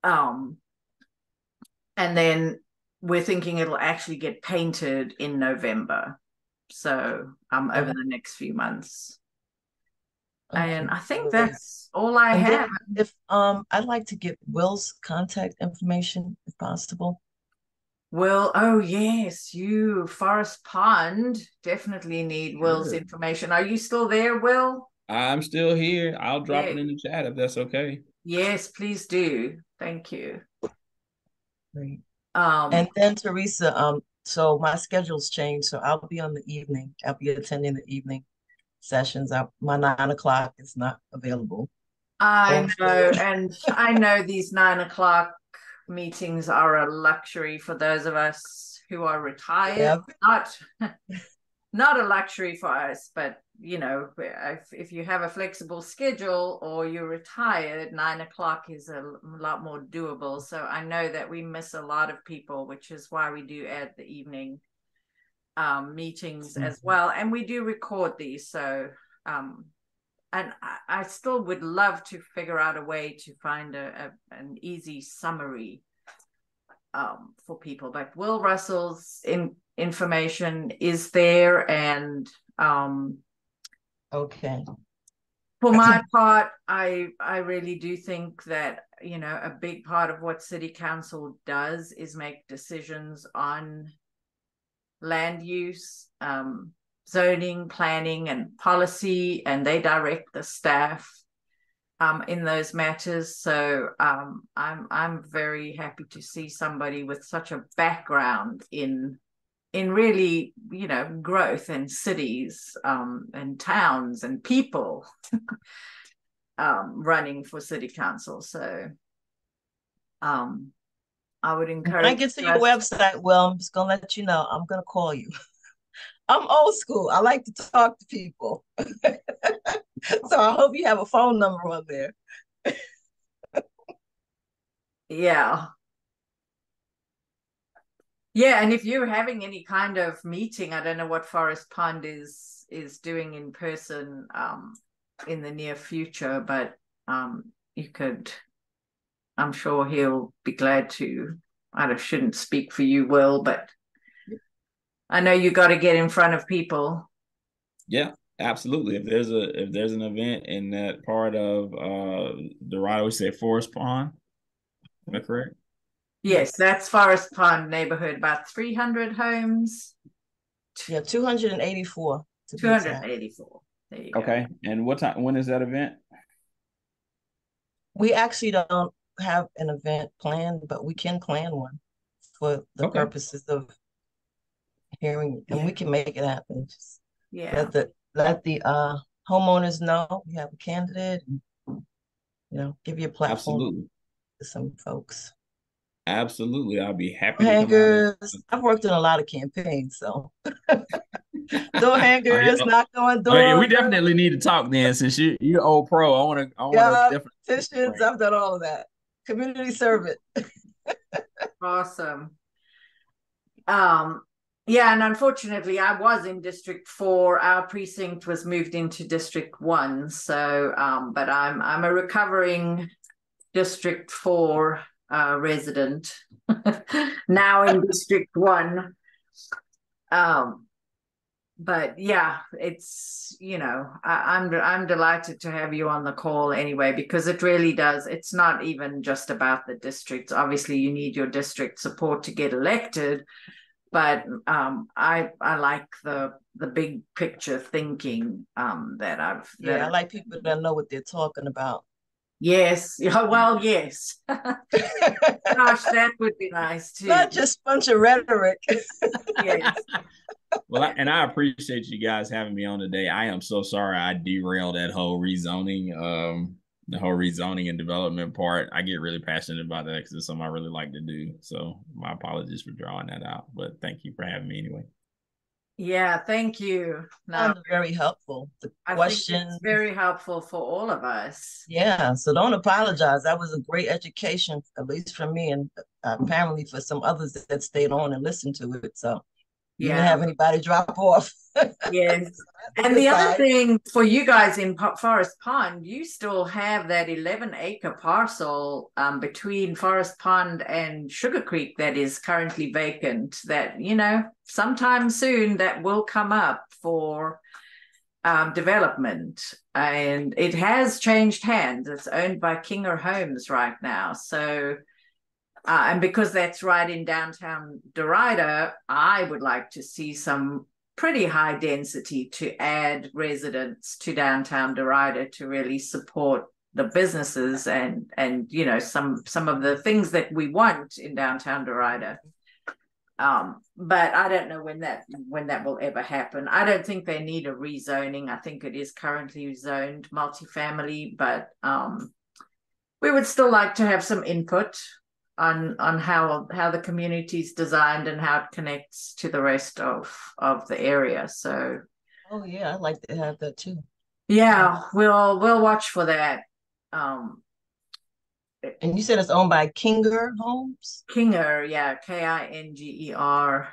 And then we're thinking it'll actually get painted in November. So over the next few months. Okay. And I think that's all I have. If I'd like to get Wil's contact information if possible. Will, oh yes, you Forest Pond definitely need Will's information. Are you still there, Will? I'm still here. I'll drop it in the chat if that's okay. Yes, please do. Thank you. Great. And then Teresa, so my schedule's changed, so I'll be on the evening. I'll be attending the evening sessions. My 9 o'clock is not available. I know, and I know these 9 o'clock meetings are a luxury for those of us who are retired. Yeah. Not a luxury for us, but if you have a flexible schedule or you're retired, 9 o'clock is a lot more doable. So I know that we miss a lot of people, which is why we do add the evening meetings as well. And we do record these. So, and I still would love to figure out a way to find an easy summary for people. But Wil Russell's information is there, and okay. For my part, I really do think that a big part of what City Council does is make decisions on land use, zoning, planning, and policy, and they direct the staff in those matters. So I'm very happy to see somebody with such a background in really growth and cities and towns and people running for City Council. So I would encourage. When I get to your website, Will, I'm just gonna let you know I'm gonna call you. I'm old school. I like to talk to people. So I hope you have a phone number on there. Yeah. Yeah, and if you're having any kind of meeting, I don't know what Forest Pond is doing in person in the near future, but you could, I'm sure he'll be glad to. I shouldn't speak for you, Will, but I know you got to get in front of people. Yeah, absolutely. If there's an event in that part of Derita, we say Forest Pond. Am I correct? Yes, that's Forest Pond neighborhood, about 300 homes. Yeah, 284. 284. There you go. Okay, and what time? When is that event? We actually don't have an event planned, but we can plan one for the purposes of hearing, and we can make it happen. Just let the homeowners know we have a candidate, and, give you a platform to some folks. Absolutely, I'll be happy. Hangers. I've worked in a lot of campaigns, so door hangers, knock on doors. Yeah, we definitely need to talk then, since you're old pro. I want to petitions. I've done all of that. Community service. Awesome. Yeah, and unfortunately, I was in District 4. Our precinct was moved into District 1. So, but I'm a recovering District 4 resident now in District 1. But yeah, it's I'm delighted to have you on the call anyway, because it really does. It's not even just about the districts. Obviously, you need your district support to get elected, but I like the big picture thinking that I like people that know what they're talking about. Yes. Well, yes. Gosh, that would be nice too. Not just a bunch of rhetoric. Yes. Well, I appreciate you guys having me on today. I am so sorry I derailed that whole rezoning, the whole rezoning and development part. I get really passionate about that because it's something I really like to do. So my apologies for drawing that out, but thank you for having me anyway. Yeah, thank you. No, Very helpful. The I question, think it's very helpful for all of us. yeah. So don't apologize. That was a great education, at least for me, and apparently for some others that stayed on and listened to it. So you didn't have anybody drop off. Yes. And the other thing for you guys in Forest Pond, you still have that 11-acre parcel between Forest Pond and Sugar Creek that is currently vacant that, you know, sometime soon that will come up for development. And it has changed hands. It's owned by Kinger Homes right now. So and because that's right in downtown Derita, I would like to see some pretty high density to add residents to downtown Derita to really support the businesses and you know some of the things that we want in downtown Derita. But I don't know when that will ever happen. I don't think they need a rezoning. I think it is currently zoned multifamily, but we would still like to have some input on how the community is designed and how it connects to the rest of the area. So oh yeah, I'd like to have that too. Yeah, we'll watch for that. And you said it's owned by Kinger Homes? Kinger, yeah, Kinger.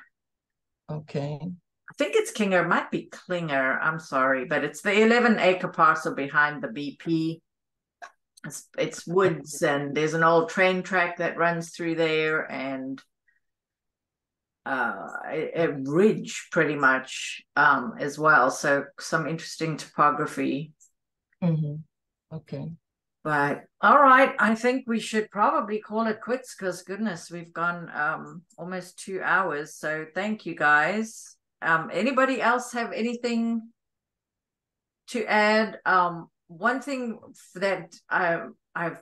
Okay. I think it's Kinger, it might be Klinger, I'm sorry, but it's the 11-acre parcel behind the BP. It's woods and there's an old train track that runs through there and a ridge pretty much as well. So some interesting topography. Okay. But all right, I think we should probably call it quits because goodness, we've gone almost 2 hours. So thank you guys. Anybody else have anything to add? One thing that I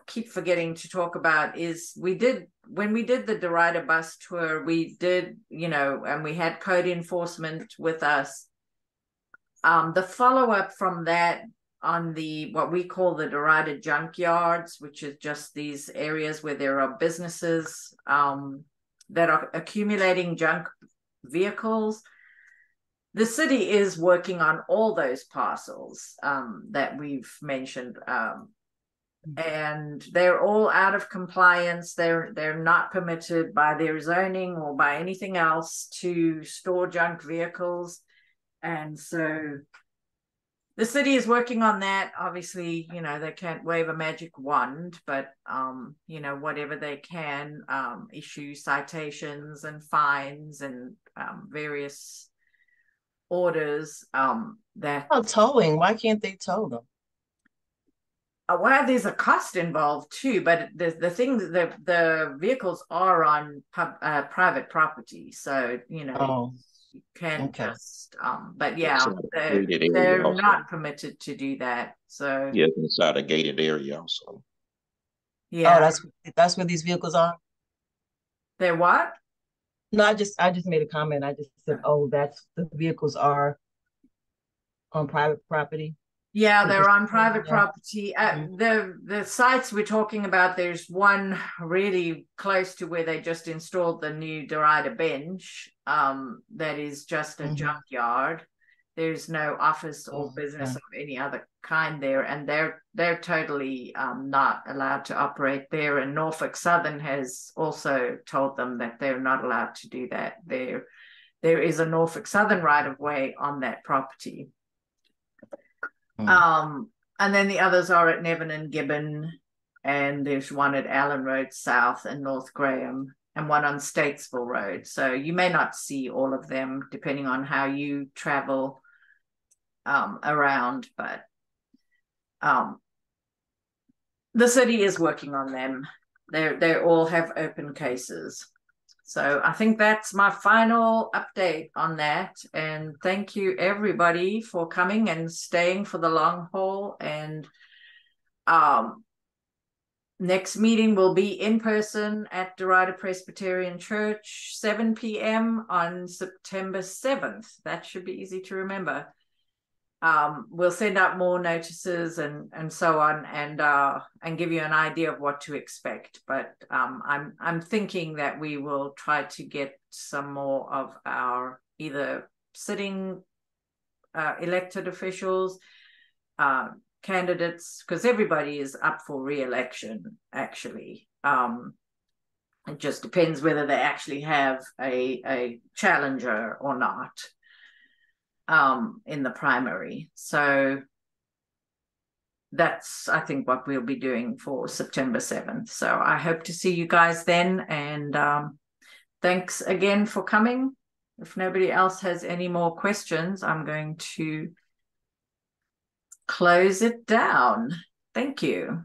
keep forgetting to talk about is when we did the Derita bus tour, we did, you know, and we had code enforcement with us. The follow-up from that on the what we call the Derita junkyards, which is just these areas where there are businesses that are accumulating junk vehicles. The city is working on all those parcels that we've mentioned, and they're all out of compliance. They're not permitted by their zoning or by anything else to store junk vehicles, and so the city is working on that. Obviously, you know, they can't wave a magic wand, but you know, whatever they can, issue citations and fines and various orders that towing. Why can't they tow them? Well, there's a cost involved too, but the thing that the vehicles are on private property, so you know you can't just but yeah, they're not permitted to do that. So yeah, inside a gated area also. Yeah. Oh, that's where these vehicles are. They're what? No, I just made a comment. I just said, oh, that's the vehicles are on private property. Yeah, they're on private property. The sites we're talking about, there's one really close to where they just installed the new Derita bench that is just a junkyard. There's no office or business of any other kind there, and they're totally not allowed to operate there. And Norfolk Southern has also told them that they're not allowed to do that. There is a Norfolk Southern right-of-way on that property. And then the others are at Nevin and Gibbon, and there's one at Allen Road South and North Graham, and one on Statesville Road. So you may not see all of them depending on how you travel around, but the city is working on them. They all have open cases. So I think that's my final update on that. And thank you everybody for coming and staying for the long haul. And next meeting will be in person at Derita Presbyterian Church, 7 p.m. on September 7th. That should be easy to remember. We'll send out more notices and so on, and give you an idea of what to expect. But I'm thinking that we will try to get some more of our either sitting elected officials, candidates, because everybody is up for re-election, actually. It just depends whether they actually have a challenger or not in the primary. So that's, I think, what we'll be doing for September 7th. So I hope to see you guys then. And thanks again for coming. If nobody else has any more questions, I'm going to close it down. Thank you.